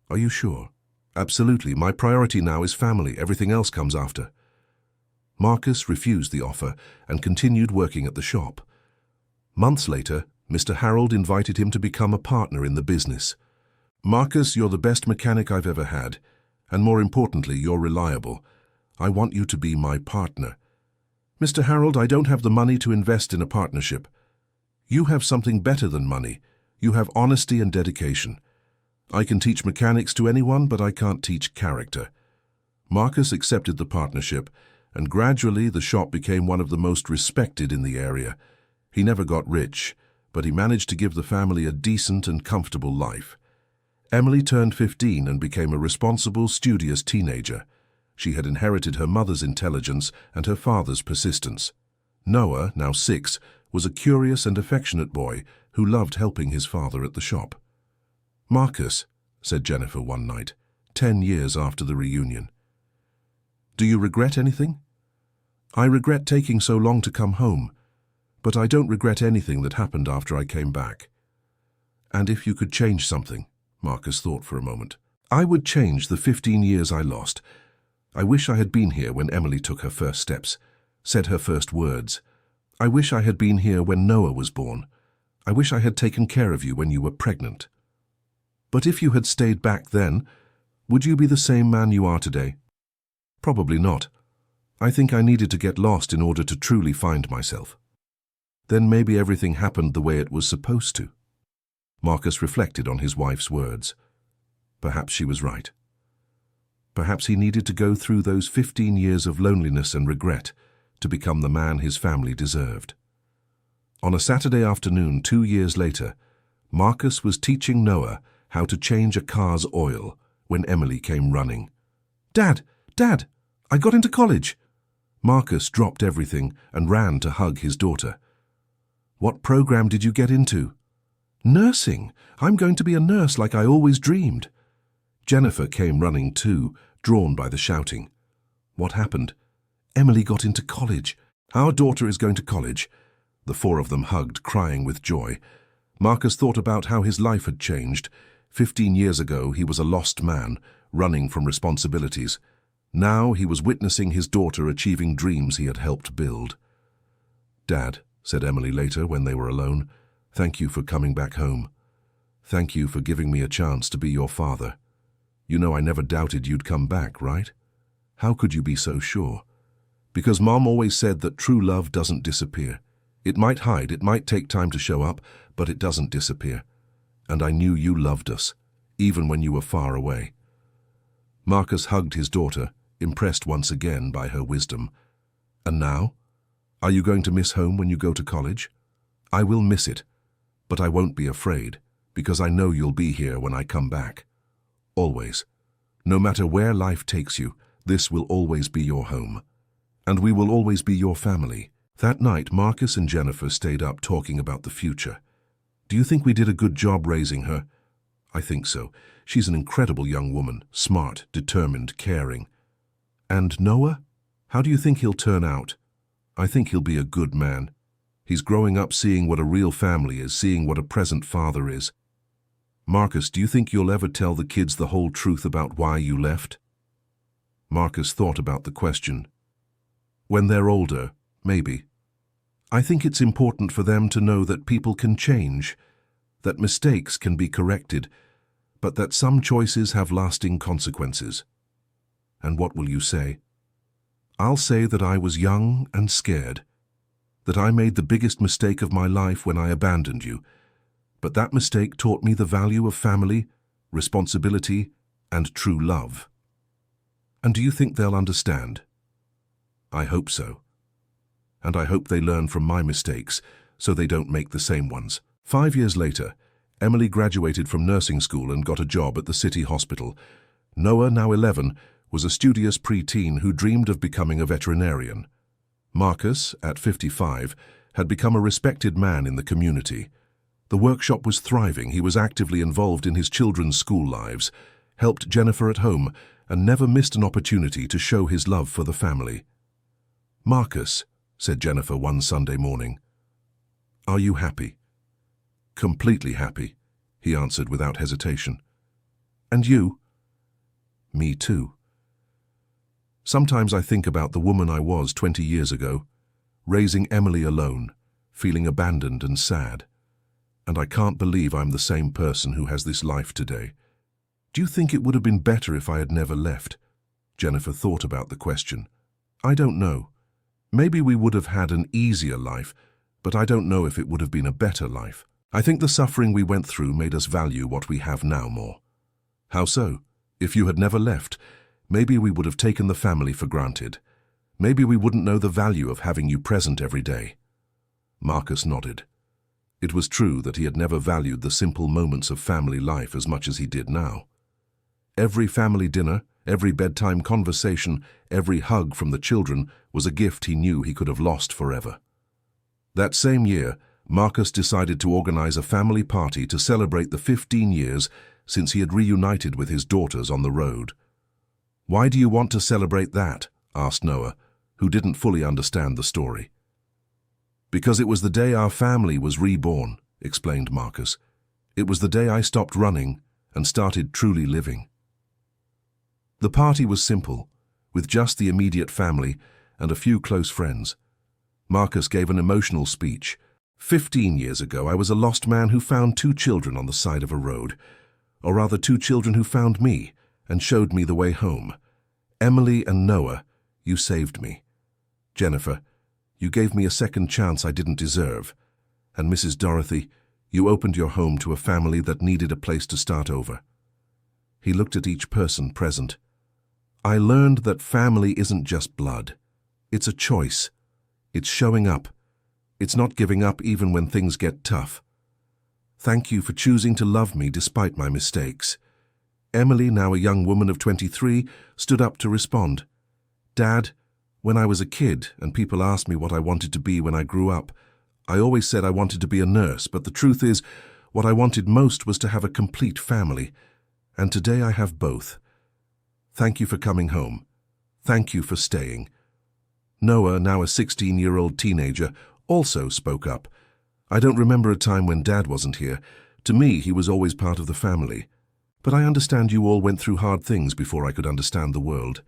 "Are you sure?" "Absolutely. My priority now is family. Everything else comes after." Marcus refused the offer and continued working at the shop. Months later, Mr. Harold invited him to become a partner in the business. "Marcus, you're the best mechanic I've ever had, and more importantly, you're reliable. I want you to be my partner." "Mr. Harold, I don't have the money to invest in a partnership." "You have something better than money. You have honesty and dedication. I can teach mechanics to anyone, but I can't teach character." Marcus accepted the partnership, and gradually the shop became one of the most respected in the area. He never got rich, but he managed to give the family a decent and comfortable life. Emily turned 15 and became a responsible, studious teenager. She had inherited her mother's intelligence and her father's persistence. Noah, now 6, was a curious and affectionate boy who loved helping his father at the shop. "Marcus," said Jennifer one night, 10 years after the reunion, "do you regret anything?" I regret taking so long to come home, but I don't regret anything that happened after I came back. And if you could change something, Marcus thought for a moment, I would change the 15 years I lost. I wish I had been here when Emily took her first steps, said her first words. I wish I had been here when Noah was born. I wish I had taken care of you when you were pregnant. But if you had stayed back then, would you be the same man you are today? Probably not. I think I needed to get lost in order to truly find myself. Then maybe everything happened the way it was supposed to. Marcus reflected on his wife's words. Perhaps she was right. Perhaps he needed to go through those 15 years of loneliness and regret to become the man his family deserved. On a Saturday afternoon 2 years later, Marcus was teaching Noah how to change a car's oil when Emily came running. "Dad! Dad! I got into college!" Marcus dropped everything and ran to hug his daughter. "What program did you get into?" "Nursing. I'm going to be a nurse like I always dreamed." Jennifer came running too, drawn by the shouting. "What happened?" "Emily got into college. Our daughter is going to college." The four of them hugged, crying with joy. Marcus thought about how his life had changed. 15 years ago, he was a lost man, running from responsibilities. Now he was witnessing his daughter achieving dreams he had helped build. "Dad," said Emily later when they were alone, "thank you for coming back home. Thank you for giving me a chance to be your father. You know I never doubted you'd come back, right? How could you be so sure? Because Mom always said that true love doesn't disappear. It might hide, it might take time to show up, but it doesn't disappear. And I knew you loved us, even when you were far away." Marcus hugged his daughter, impressed once again by her wisdom. "And now? Are you going to miss home when you go to college?" "I will miss it, but I won't be afraid, because I know you'll be here when I come back. Always. No matter where life takes you, this will always be your home. And we will always be your family." That night, Marcus and Jennifer stayed up talking about the future. "Do you think we did a good job raising her?" "I think so. She's an incredible young woman, smart, determined, caring." "And Noah? How do you think he'll turn out?" "I think he'll be a good man. He's growing up seeing what a real family is, seeing what a present father is." "Marcus, do you think you'll ever tell the kids the whole truth about why you left?" Marcus thought about the question. "When they're older, maybe. I think it's important for them to know that people can change, that mistakes can be corrected, but that some choices have lasting consequences." "And what will you say?" "I'll say that I was young and scared, that I made the biggest mistake of my life when I abandoned you, but that mistake taught me the value of family, responsibility, and true love." "And do you think they'll understand?" "I hope so. And I hope they learn from my mistakes so they don't make the same ones." 5 years later, Emily graduated from nursing school and got a job at the city hospital. Noah, now 11, was a studious preteen who dreamed of becoming a veterinarian. Marcus, at 55, had become a respected man in the community. The workshop was thriving. He was actively involved in his children's school lives, helped Jennifer at home, and never missed an opportunity to show his love for the family. "Marcus," said Jennifer one Sunday morning, "are you happy?" "Completely happy," he answered without hesitation. "And you?" "Me too. Sometimes I think about the woman I was 20 years ago, raising Emily alone, feeling abandoned and sad. And I can't believe I'm the same person who has this life today. Do you think it would have been better if I had never left?" Jennifer thought about the question. "I don't know. Maybe we would have had an easier life, but I don't know if it would have been a better life. I think the suffering we went through made us value what we have now more." "How so?" "If you had never left, maybe we would have taken the family for granted. Maybe we wouldn't know the value of having you present every day." Marcus nodded. It was true that he had never valued the simple moments of family life as much as he did now. Every family dinner, every bedtime conversation, every hug from the children was a gift he knew he could have lost forever. That same year, Marcus decided to organize a family party to celebrate the 15 years since he had reunited with his daughters on the road. "Why do you want to celebrate that?" asked Noah. who didn't fully understand the story. "Because it was the day our family was reborn," explained Marcus. "It was the day I stopped running and started truly living." The party was simple, with just the immediate family and a few close friends. Marcus gave an emotional speech. 15 years ago, I was a lost man who found 2 children on the side of a road, or rather 2 children who found me and showed me the way home. Emily and Noah, you saved me. Jennifer, you gave me a second chance I didn't deserve. And Mrs. Dorothy, you opened your home to a family that needed a place to start over. He looked at each person present. I learned that family isn't just blood. It's a choice. It's showing up. It's not giving up even when things get tough. Thank you for choosing to love me despite my mistakes. Emily, now a young woman of 23, stood up to respond. Dad, when I was a kid and people asked me what I wanted to be when I grew up, I always said I wanted to be a nurse, but the truth is, what I wanted most was to have a complete family. And today I have both. Thank you for coming home. Thank you for staying. Noah, now a 16-year-old teenager, also spoke up. I don't remember a time when Dad wasn't here. To me, he was always part of the family. But I understand you all went through hard things before I could understand the world.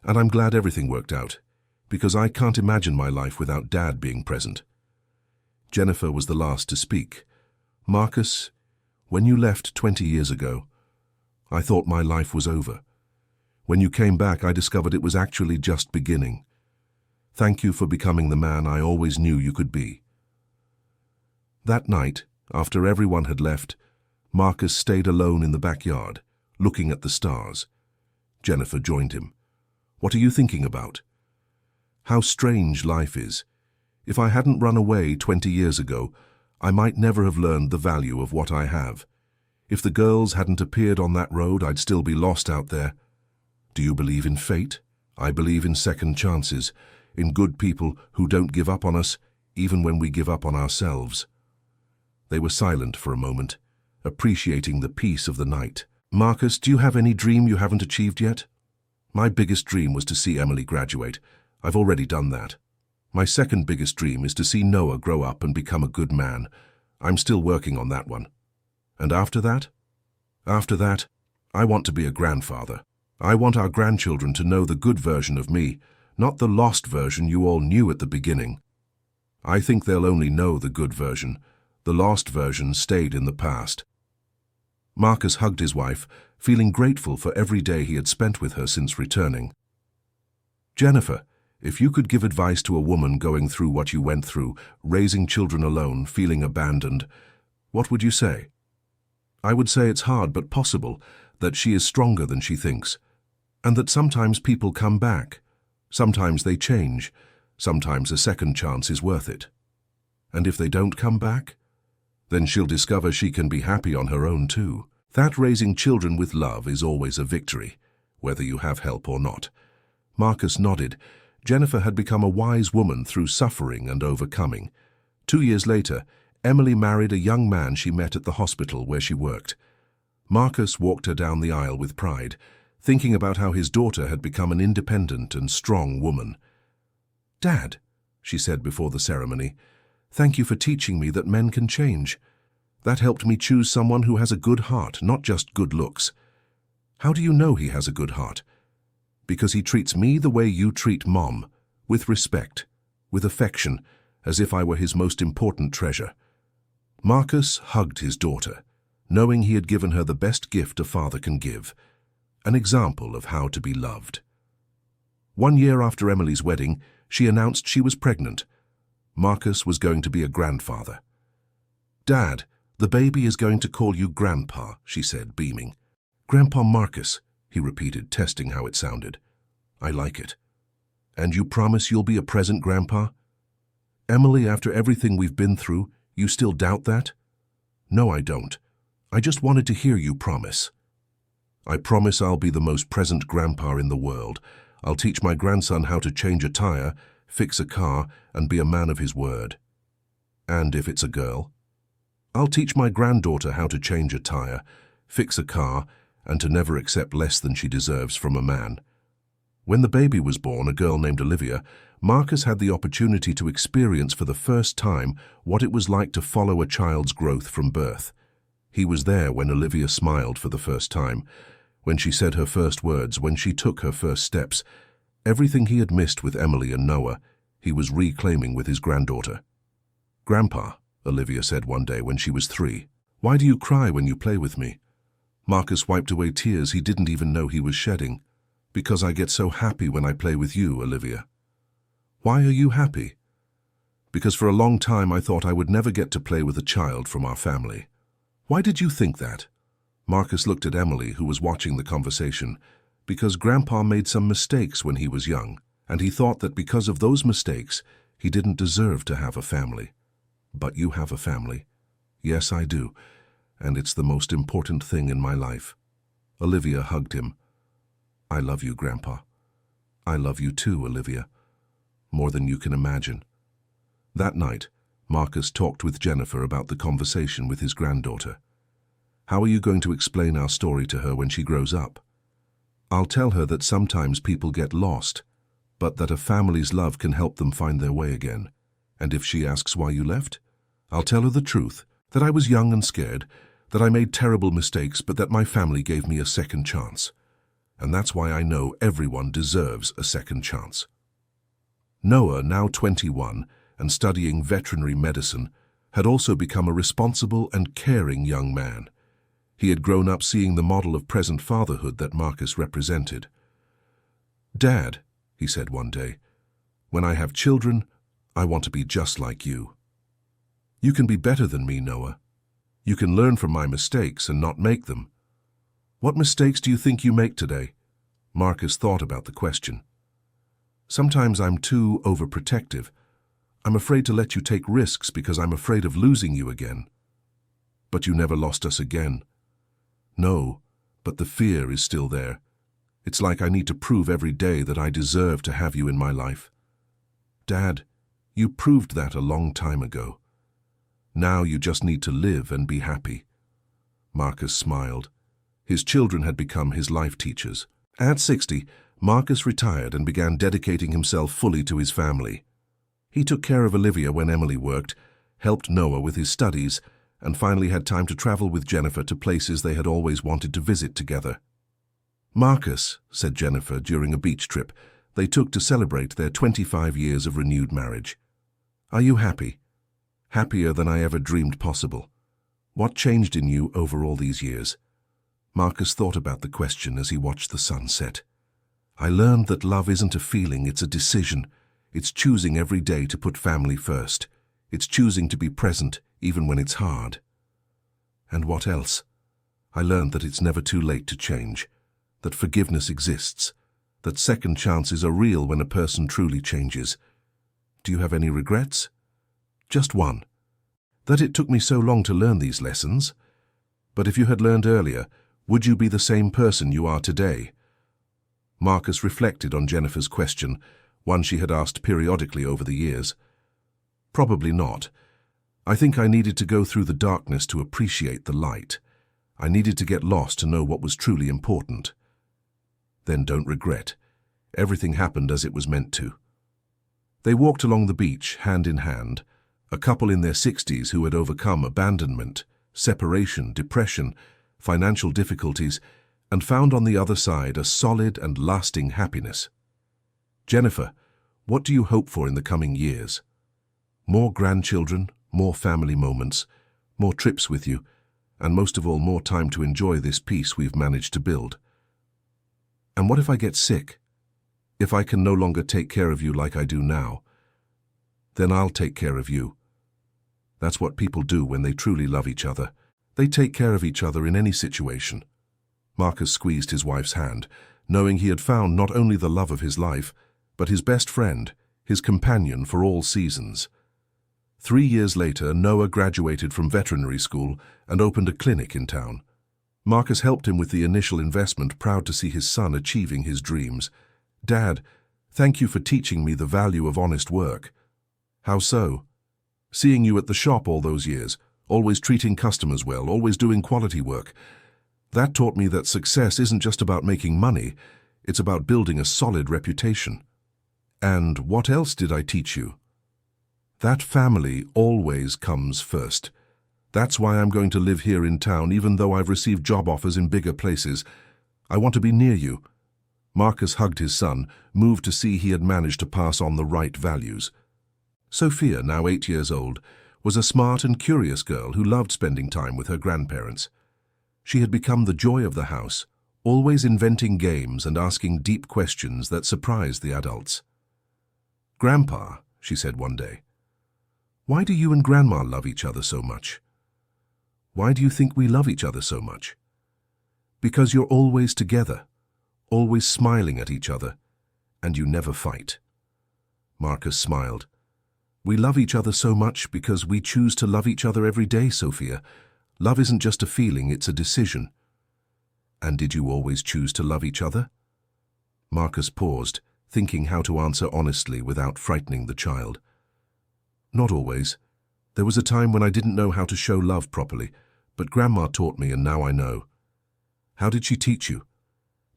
And I'm glad everything worked out, because I can't imagine my life without Dad being present. Jennifer was the last to speak. Marcus, when you left 20 years ago, I thought my life was over. When you came back, I discovered it was actually just beginning. Thank you for becoming the man I always knew you could be. That night, after everyone had left, Marcus stayed alone in the backyard, looking at the stars. Jennifer joined him. What are you thinking about? How strange life is. If I hadn't run away 20 years ago, I might never have learned the value of what I have. If the girls hadn't appeared on that road, I'd still be lost out there. Do you believe in fate? I believe in second chances, in good people who don't give up on us, even when we give up on ourselves. They were silent for a moment, appreciating the peace of the night. Marcus, do you have any dream you haven't achieved yet? My biggest dream was to see Emily graduate. I've already done that. My second biggest dream is to see Noah grow up and become a good man. I'm still working on that one. And after that? After that, I want to be a grandfather. I want our grandchildren to know the good version of me, not the lost version you all knew at the beginning. I think they'll only know the good version. The lost version stayed in the past. Marcus hugged his wife, feeling grateful for every day he had spent with her since returning. Jennifer, if you could give advice to a woman going through what you went through, raising children alone, feeling abandoned, what would you say? I would say it's hard but possible, that she is stronger than she thinks, and that sometimes people come back. Sometimes they change. Sometimes a second chance is worth it. And if they don't come back, then she'll discover she can be happy on her own too. That raising children with love is always a victory, whether you have help or not. Marcus nodded. Jennifer had become a wise woman through suffering and overcoming. 2 years later, Emily married a young man she met at the hospital where she worked. Marcus walked her down the aisle with pride, thinking about how his daughter had become an independent and strong woman. Dad, she said before the ceremony, thank you for teaching me that men can change. That helped me choose someone who has a good heart, not just good looks. How do you know he has a good heart? Because he treats me the way you treat Mom, with respect, with affection, as if I were his most important treasure. Marcus hugged his daughter, knowing he had given her the best gift a father can give, an example of how to be loved. 1 year after Emily's wedding, she announced she was pregnant. Marcus was going to be a grandfather. Dad, the baby is going to call you Grandpa, she said, beaming. Grandpa Marcus, he repeated, testing how it sounded. I like it. And you promise you'll be a present grandpa? Emily, after everything we've been through, you still doubt that? No, I don't. I just wanted to hear you promise. I promise I'll be the most present grandpa in the world. I'll teach my grandson how to change a tire, fix a car, and be a man of his word. And if it's a girl? I'll teach my granddaughter how to change a tire, fix a car, and to never accept less than she deserves from a man. When the baby was born, a girl named Olivia, Marcus had the opportunity to experience for the first time what it was like to follow a child's growth from birth. He was there when Olivia smiled for the first time, when she said her first words, when she took her first steps. Everything he had missed with Emily and Noah, he was reclaiming with his granddaughter. "Grandpa," Olivia said one day when she was 3, "why do you cry when you play with me?" Marcus wiped away tears he didn't even know he was shedding. "Because I get so happy when I play with you, Olivia." "Why are you happy?" "Because for a long time I thought I would never get to play with a child from our family." "Why did you think that?" Marcus looked at Emily, who was watching the conversation. "Because Grandpa made some mistakes when he was young, and he thought that because of those mistakes, he didn't deserve to have a family." "But you have a family." "Yes, I do, and it's the most important thing in my life." Olivia hugged him. "I love you, Grandpa." "I love you too, Olivia. More than you can imagine." That night, Marcus talked with Jennifer about the conversation with his granddaughter. "How are you going to explain our story to her when she grows up?" "I'll tell her that sometimes people get lost, but that a family's love can help them find their way again. And if she asks why you left, I'll tell her the truth, that I was young and scared, that I made terrible mistakes, but that my family gave me a second chance. And that's why I know everyone deserves a second chance." Noah, now 21 and studying veterinary medicine, had also become a responsible and caring young man. He had grown up seeing the model of present fatherhood that Marcus represented. "Dad," he said one day, "when I have children, I want to be just like you." "You can be better than me, Noah. You can learn from my mistakes and not make them." "What mistakes do you think you make today?" Marcus thought about the question. "Sometimes I'm too overprotective. I'm afraid to let you take risks because I'm afraid of losing you again." "But you never lost us again." "No, but the fear is still there. It's like I need to prove every day that I deserve to have you in my life." "Dad, you proved that a long time ago. Now you just need to live and be happy." Marcus smiled. His children had become his life teachers. At 60, Marcus retired and began dedicating himself fully to his family. He took care of Olivia when Emily worked, helped Noah with his studies, and finally had time to travel with Jennifer to places they had always wanted to visit together. "Marcus," said Jennifer during a beach trip they took to celebrate their 25 years of renewed marriage, "are you happy? Happier than I ever dreamed possible. What changed in you over all these years?" Marcus thought about the question as he watched the sun set. "I learned that love isn't a feeling, it's a decision. It's choosing every day to put family first. It's choosing to be present even when it's hard." "And what else?" "I learned that it's never too late to change, that forgiveness exists, that second chances are real when a person truly changes." "Do you have any regrets?" "Just one. That it took me so long to learn these lessons. But if you had learned earlier, would you be the same person you are today?" Marcus reflected on Jennifer's question, one she had asked periodically over the years. "Probably not. I think I needed to go through the darkness to appreciate the light. I needed to get lost to know what was truly important." "Then don't regret. Everything happened as it was meant to." They walked along the beach, hand in hand, a couple in their 60s who had overcome abandonment, separation, depression, financial difficulties, and found on the other side a solid and lasting happiness. "Jennifer, what do you hope for in the coming years?" "More grandchildren, more family moments, more trips with you, and most of all, more time to enjoy this peace we've managed to build." "And what if I get sick? If I can no longer take care of you like I do now?" "Then I'll take care of you." That's what people do when they truly love each other. They take care of each other in any situation. Marcus squeezed his wife's hand, knowing he had found not only the love of his life, but his best friend, his companion for all seasons. 3 years later, Noah graduated from veterinary school and opened a clinic in town. Marcus helped him with the initial investment, proud to see his son achieving his dreams. "Dad, thank you for teaching me the value of honest work." "How so?" "Seeing you at the shop all those years, always treating customers well, always doing quality work. That taught me that success isn't just about making money, It's about building a solid reputation. And what else did I teach you? That family always comes first. That's why I'm going to live here in town, even though I've received job offers in bigger places. I want to be near you. Marcus hugged his son, moved to see he had managed to pass on the right values. Sophia, now 8 years old, was a smart and curious girl who loved spending time with her grandparents. She had become the joy of the house, always inventing games and asking deep questions that surprised the adults. "Grandpa," she said one day, "why do you and Grandma love each other so much? Why do you think we love each other so much?" "Because you're always together, always smiling at each other, and you never fight." Marcus smiled. "We love each other so much because we choose to love each other every day, Sophia. Love isn't just a feeling, it's a decision." "And did you always choose to love each other?" Marcus paused, thinking how to answer honestly without frightening the child. "Not always. There was a time when I didn't know how to show love properly, but Grandma taught me and now I know." "How did she teach you?"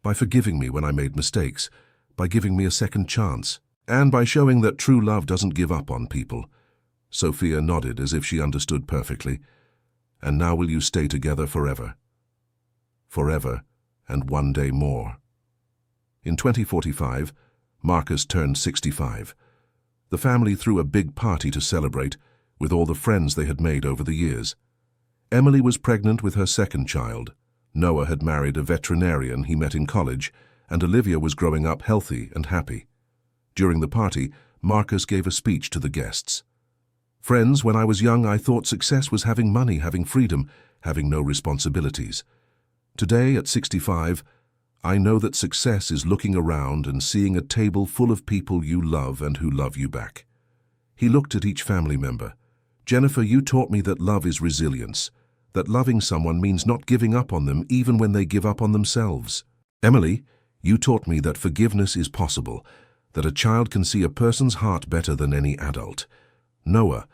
"By forgiving me when I made mistakes, by giving me a second chance, and by showing that true love doesn't give up on people." Sophia nodded as if she understood perfectly. "And now will you stay together forever?" "Forever, and one day more." In 2045, Marcus turned 65. The family threw a big party to celebrate, with all the friends they had made over the years. Emily was pregnant with her second child. Noah had married a veterinarian he met in college, and Olivia was growing up healthy and happy. During the party, Marcus gave a speech to the guests. "Friends, when I was young, I thought success was having money, having freedom, having no responsibilities. Today, at 65, I know that success is looking around and seeing a table full of people you love and who love you back." He looked at each family member. "Jennifer, you taught me that love is resilience, that loving someone means not giving up on them even when they give up on themselves. Emily, you taught me that forgiveness is possible, that a child can see a person's heart better than any adult. Noah,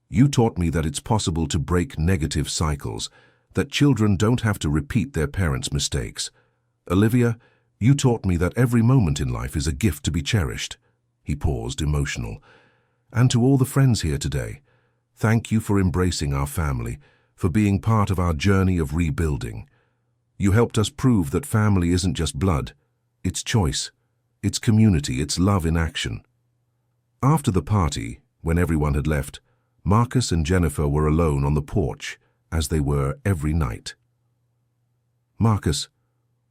you taught me that it's possible to break negative cycles, that children don't have to repeat their parents' mistakes. Olivia, you taught me that every moment in life is a gift to be cherished." He paused, emotional. "And to all the friends here today, thank you for embracing our family, for being part of our journey of rebuilding. You helped us prove that family isn't just blood, it's choice, it's community, it's love in action." After the party, when everyone had left, Marcus and Jennifer were alone on the porch, as they were every night. "Marcus,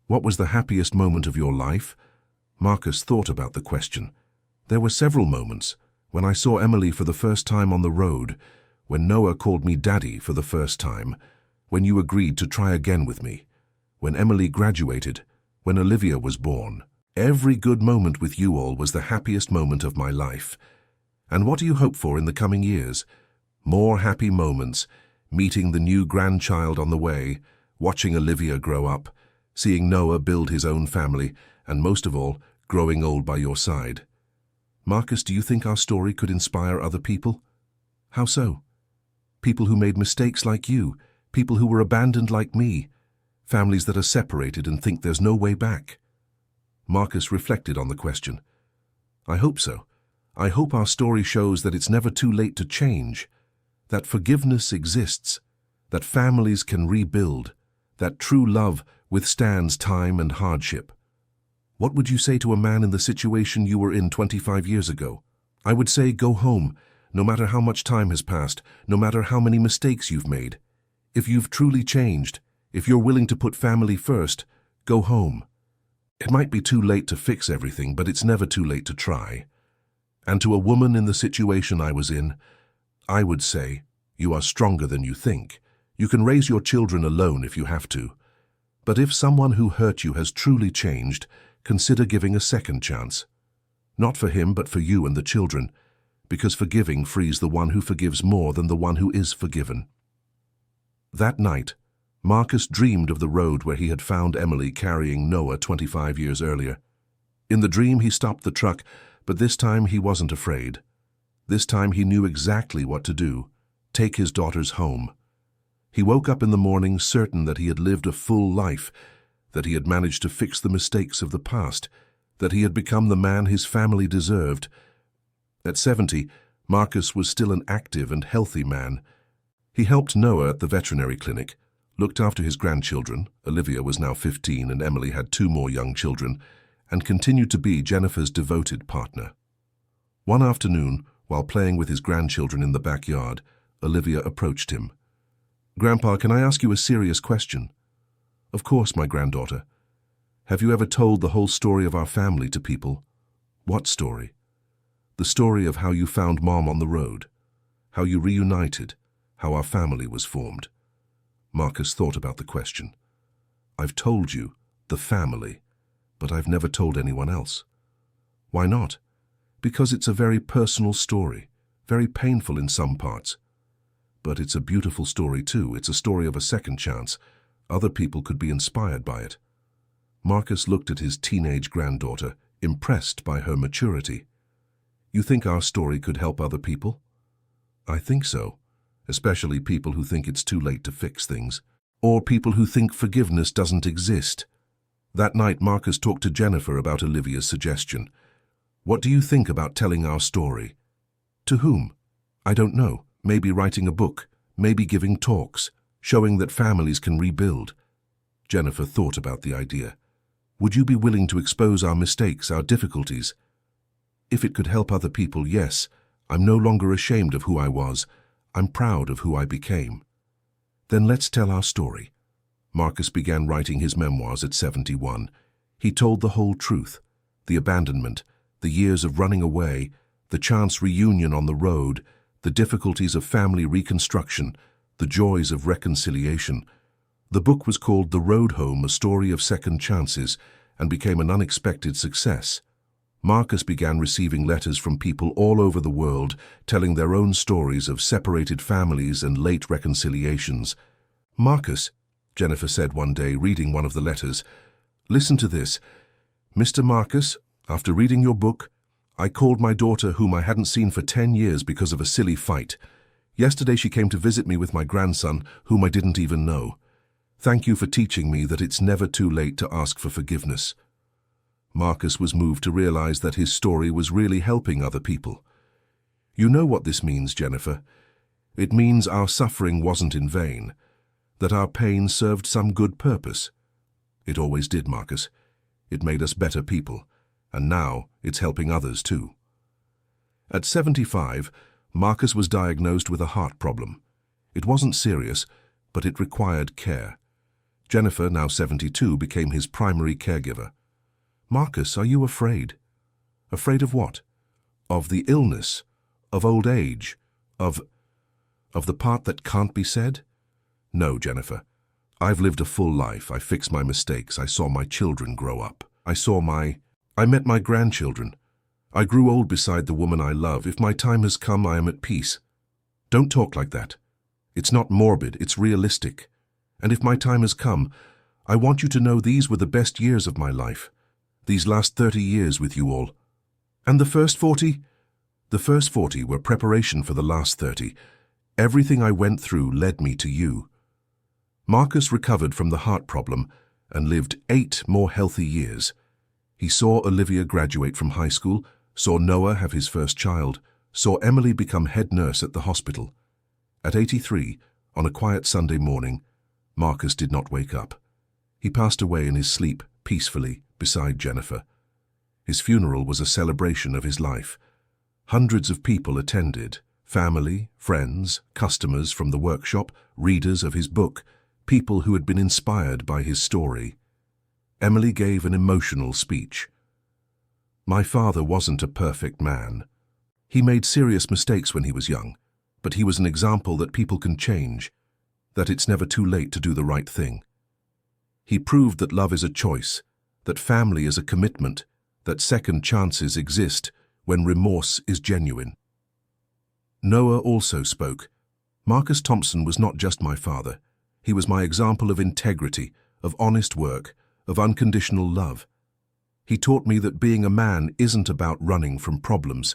what was the happiest moment of your life?" Marcus thought about the question. "There were several moments. When I saw Emily for the first time on the road, when Noah called me Daddy for the first time, when you agreed to try again with me, when Emily graduated, when Olivia was born. Every good moment with you all was the happiest moment of my life. And what do you hope for in the coming years? More happy moments, meeting the new grandchild on the way, watching Olivia grow up, seeing Noah build his own family, and most of all, growing old by your side. Marcus, do you think our story could inspire other people?" "How so?" "People who made mistakes like you, people who were abandoned like me, families that are separated and think there's no way back." Marcus reflected on the question. "I hope so. I hope our story shows that it's never too late to change, that forgiveness exists, that families can rebuild, that true love withstands time and hardship." "What would you say to a man in the situation you were in 25 years ago?" "I would say go home, no matter how much time has passed, no matter how many mistakes you've made. If you've truly changed, if you're willing to put family first, go home. It might be too late to fix everything, but it's never too late to try." And to a woman in the situation I was in, I would say, you are stronger than you think. You can raise your children alone if you have to. But if someone who hurt you has truly changed, consider giving a second chance. Not for him, but for you and the children, because forgiving frees the one who forgives more than the one who is forgiven. That night, Marcus dreamed of the road where he had found Emily carrying Noah 25 years earlier. In the dream, he stopped the truck, but this time he wasn't afraid. This time he knew exactly what to do: take his daughters home. He woke up in the morning certain that he had lived a full life, that he had managed to fix the mistakes of the past, that he had become the man his family deserved. At 70, Marcus was still an active and healthy man. He helped Noah at the veterinary clinic, looked after his grandchildren. Olivia was now 15 and Emily had 2 more young children, and continued to be Jennifer's devoted partner. One afternoon, while playing with his grandchildren in the backyard, Olivia approached him. "Grandpa, can I ask you a serious question?" "Of course, my granddaughter. Have you ever told the whole story of our family to people?" "What story?" "The story of how you found Mom on the road, how you reunited, how our family was formed." Marcus thought about the question. "I've told you, the family, but I've never told anyone else." "Why not?" "Because it's a very personal story, very painful in some parts. But it's a beautiful story too. It's a story of a second chance. Other people could be inspired by it." Marcus looked at his teenage granddaughter, impressed by her maturity. "You think our story could help other people?" "I think so, especially people who think it's too late to fix things, or people who think forgiveness doesn't exist." That night, Marcus talked to Jennifer about Olivia's suggestion. "What do you think about telling our story?" "To whom?" "I don't know. Maybe writing a book, maybe giving talks, showing that families can rebuild." Jennifer thought about the idea. "Would you be willing to expose our mistakes, our difficulties?" "If it could help other people, yes. I'm no longer ashamed of who I was. I'm proud of who I became." "Then let's tell our story." Marcus began writing his memoirs at 71. He told the whole truth: the abandonment, the years of running away, the chance reunion on the road, the difficulties of family reconstruction, the joys of reconciliation. The book was called The Road Home, A Story of Second Chances, and became an unexpected success. Marcus began receiving letters from people all over the world telling their own stories of separated families and late reconciliations. "Marcus," Jennifer said one day, reading one of the letters, "listen to this. Mr. Marcus, after reading your book, I called my daughter, whom I hadn't seen for 10 years because of a silly fight. Yesterday she came to visit me with my grandson, whom I didn't even know. Thank you for teaching me that it's never too late to ask for forgiveness." Marcus was moved to realize that his story was really helping other people. "You know what this means, Jennifer. It means our suffering wasn't in vain, that our pain served some good purpose." "It always did, Marcus. It made us better people, and now it's helping others too." At 75, Marcus was diagnosed with a heart problem. It wasn't serious, but it required care. Jennifer, now 72, became his primary caregiver. "Marcus, are you afraid?" "Afraid of what?" "Of the illness, of old age, of the part that can't be said?" "No, Jennifer. I've lived a full life. I fixed my mistakes. I saw my children grow up. I met my grandchildren. I grew old beside the woman I love. If my time has come, I am at peace." "Don't talk like that. It's not morbid, it's realistic. And if my time has come, I want you to know these were the best years of my life. These last 30 years with you all." "And the first 40? "The first 40 were preparation for the last 30. Everything I went through led me to you." Marcus recovered from the heart problem and lived 8 more healthy years. He saw Olivia graduate from high school, saw Noah have his first child, saw Emily become head nurse at the hospital. At 83, on a quiet Sunday morning, Marcus did not wake up. He passed away in his sleep, peacefully, beside Jennifer. His funeral was a celebration of his life. Hundreds of people attended: family, friends, customers from the workshop, readers of his book, people who had been inspired by his story. Emily gave an emotional speech. "My father wasn't a perfect man. He made serious mistakes when he was young, but he was an example that people can change, that it's never too late to do the right thing. He proved that love is a choice, that family is a commitment, that second chances exist when remorse is genuine." Noah also spoke. "Marcus Thompson was not just my father. He was my example of integrity, of honest work, of unconditional love. He taught me that being a man isn't about running from problems.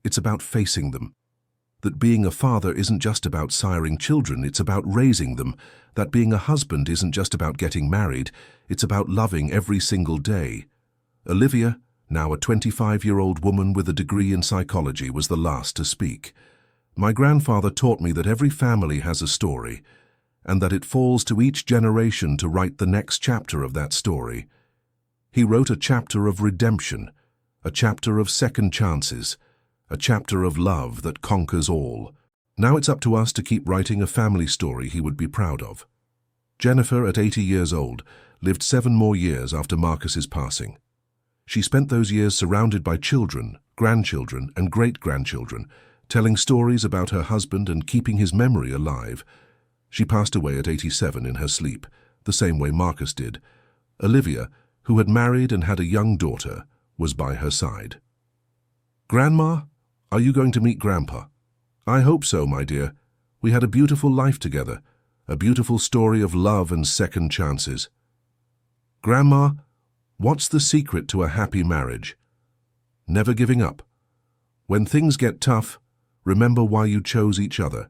It's about facing them. that being a father isn't just about siring children, it's about raising them, that being a husband isn't just about getting married, it's about loving every single day. Olivia, now a 25-year-old woman with a degree in psychology, was the last to speak. My grandfather taught me that every family has a story, and that it falls to each generation to write the next chapter of that story. He wrote a chapter of redemption, a chapter of second chances, a chapter of love that conquers all. Now it's up to us to keep writing a family story he would be proud of. Jennifer, at 80 years old, lived 7 more years after Marcus's passing. She spent those years surrounded by children, grandchildren, and great-grandchildren, telling stories about her husband and keeping his memory alive. She passed away at 87 in her sleep, the same way Marcus did. Olivia, who had married and had a young daughter, was by her side. "Grandma, are you going to meet Grandpa?" "I hope so, my dear. We had a beautiful life together, a beautiful story of love and second chances." "Grandma, what's the secret to a happy marriage?" "Never giving up. When things get tough, remember why you chose each other,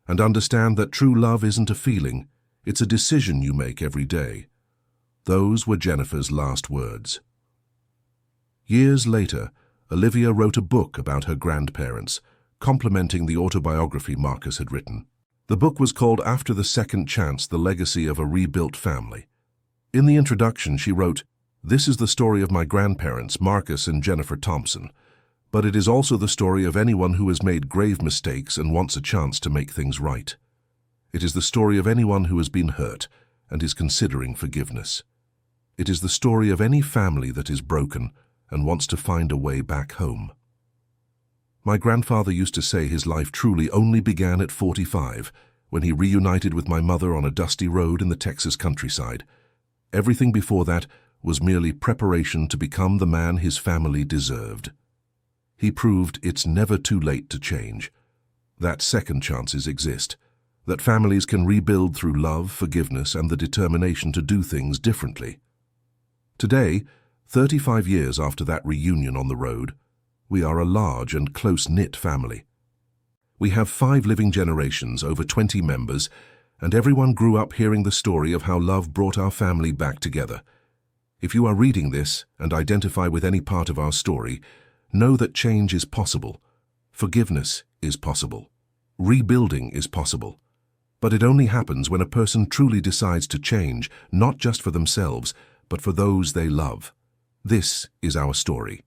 and understand that true love isn't a feeling, it's a decision you make every day." Those were Jennifer's last words. Years later, Olivia wrote a book about her grandparents, complementing the autobiography Marcus had written. The book was called After the Second Chance: The Legacy of a Rebuilt Family. In the introduction, she wrote, "This is the story of my grandparents, Marcus and Jennifer Thompson, but it is also the story of anyone who has made grave mistakes and wants a chance to make things right. It is the story of anyone who has been hurt and is considering forgiveness. It is the story of any family that is broken and wants to find a way back home." My grandfather used to say his life truly only began at 45, when he reunited with my mother on a dusty road in the Texas countryside. Everything before that was merely preparation to become the man his family deserved. He proved it's never too late to change, that second chances exist, that families can rebuild through love, forgiveness, and the determination to do things differently. Today, 35 years after that reunion on the road, we are a large and close-knit family. We have 5 living generations, over 20 members, and everyone grew up hearing the story of how love brought our family back together. If you are reading this and identify with any part of our story, know that change is possible, forgiveness is possible, rebuilding is possible. But it only happens when a person truly decides to change, not just for themselves, but for those they love. This is our story,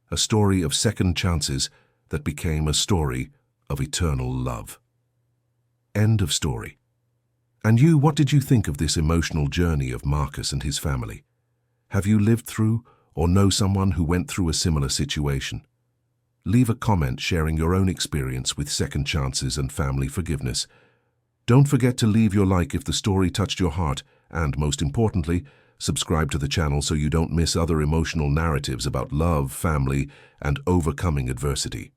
a story of second chances that became a story of eternal love. End of story. And you, what did you think of this emotional journey of Marcus and his family? Have you lived through or know someone who went through a similar situation? Leave a comment sharing your own experience with second chances and family forgiveness. Don't forget to leave your like if the story touched your heart, and most importantly, subscribe to the channel so you don't miss other emotional narratives about love, family, and overcoming adversity.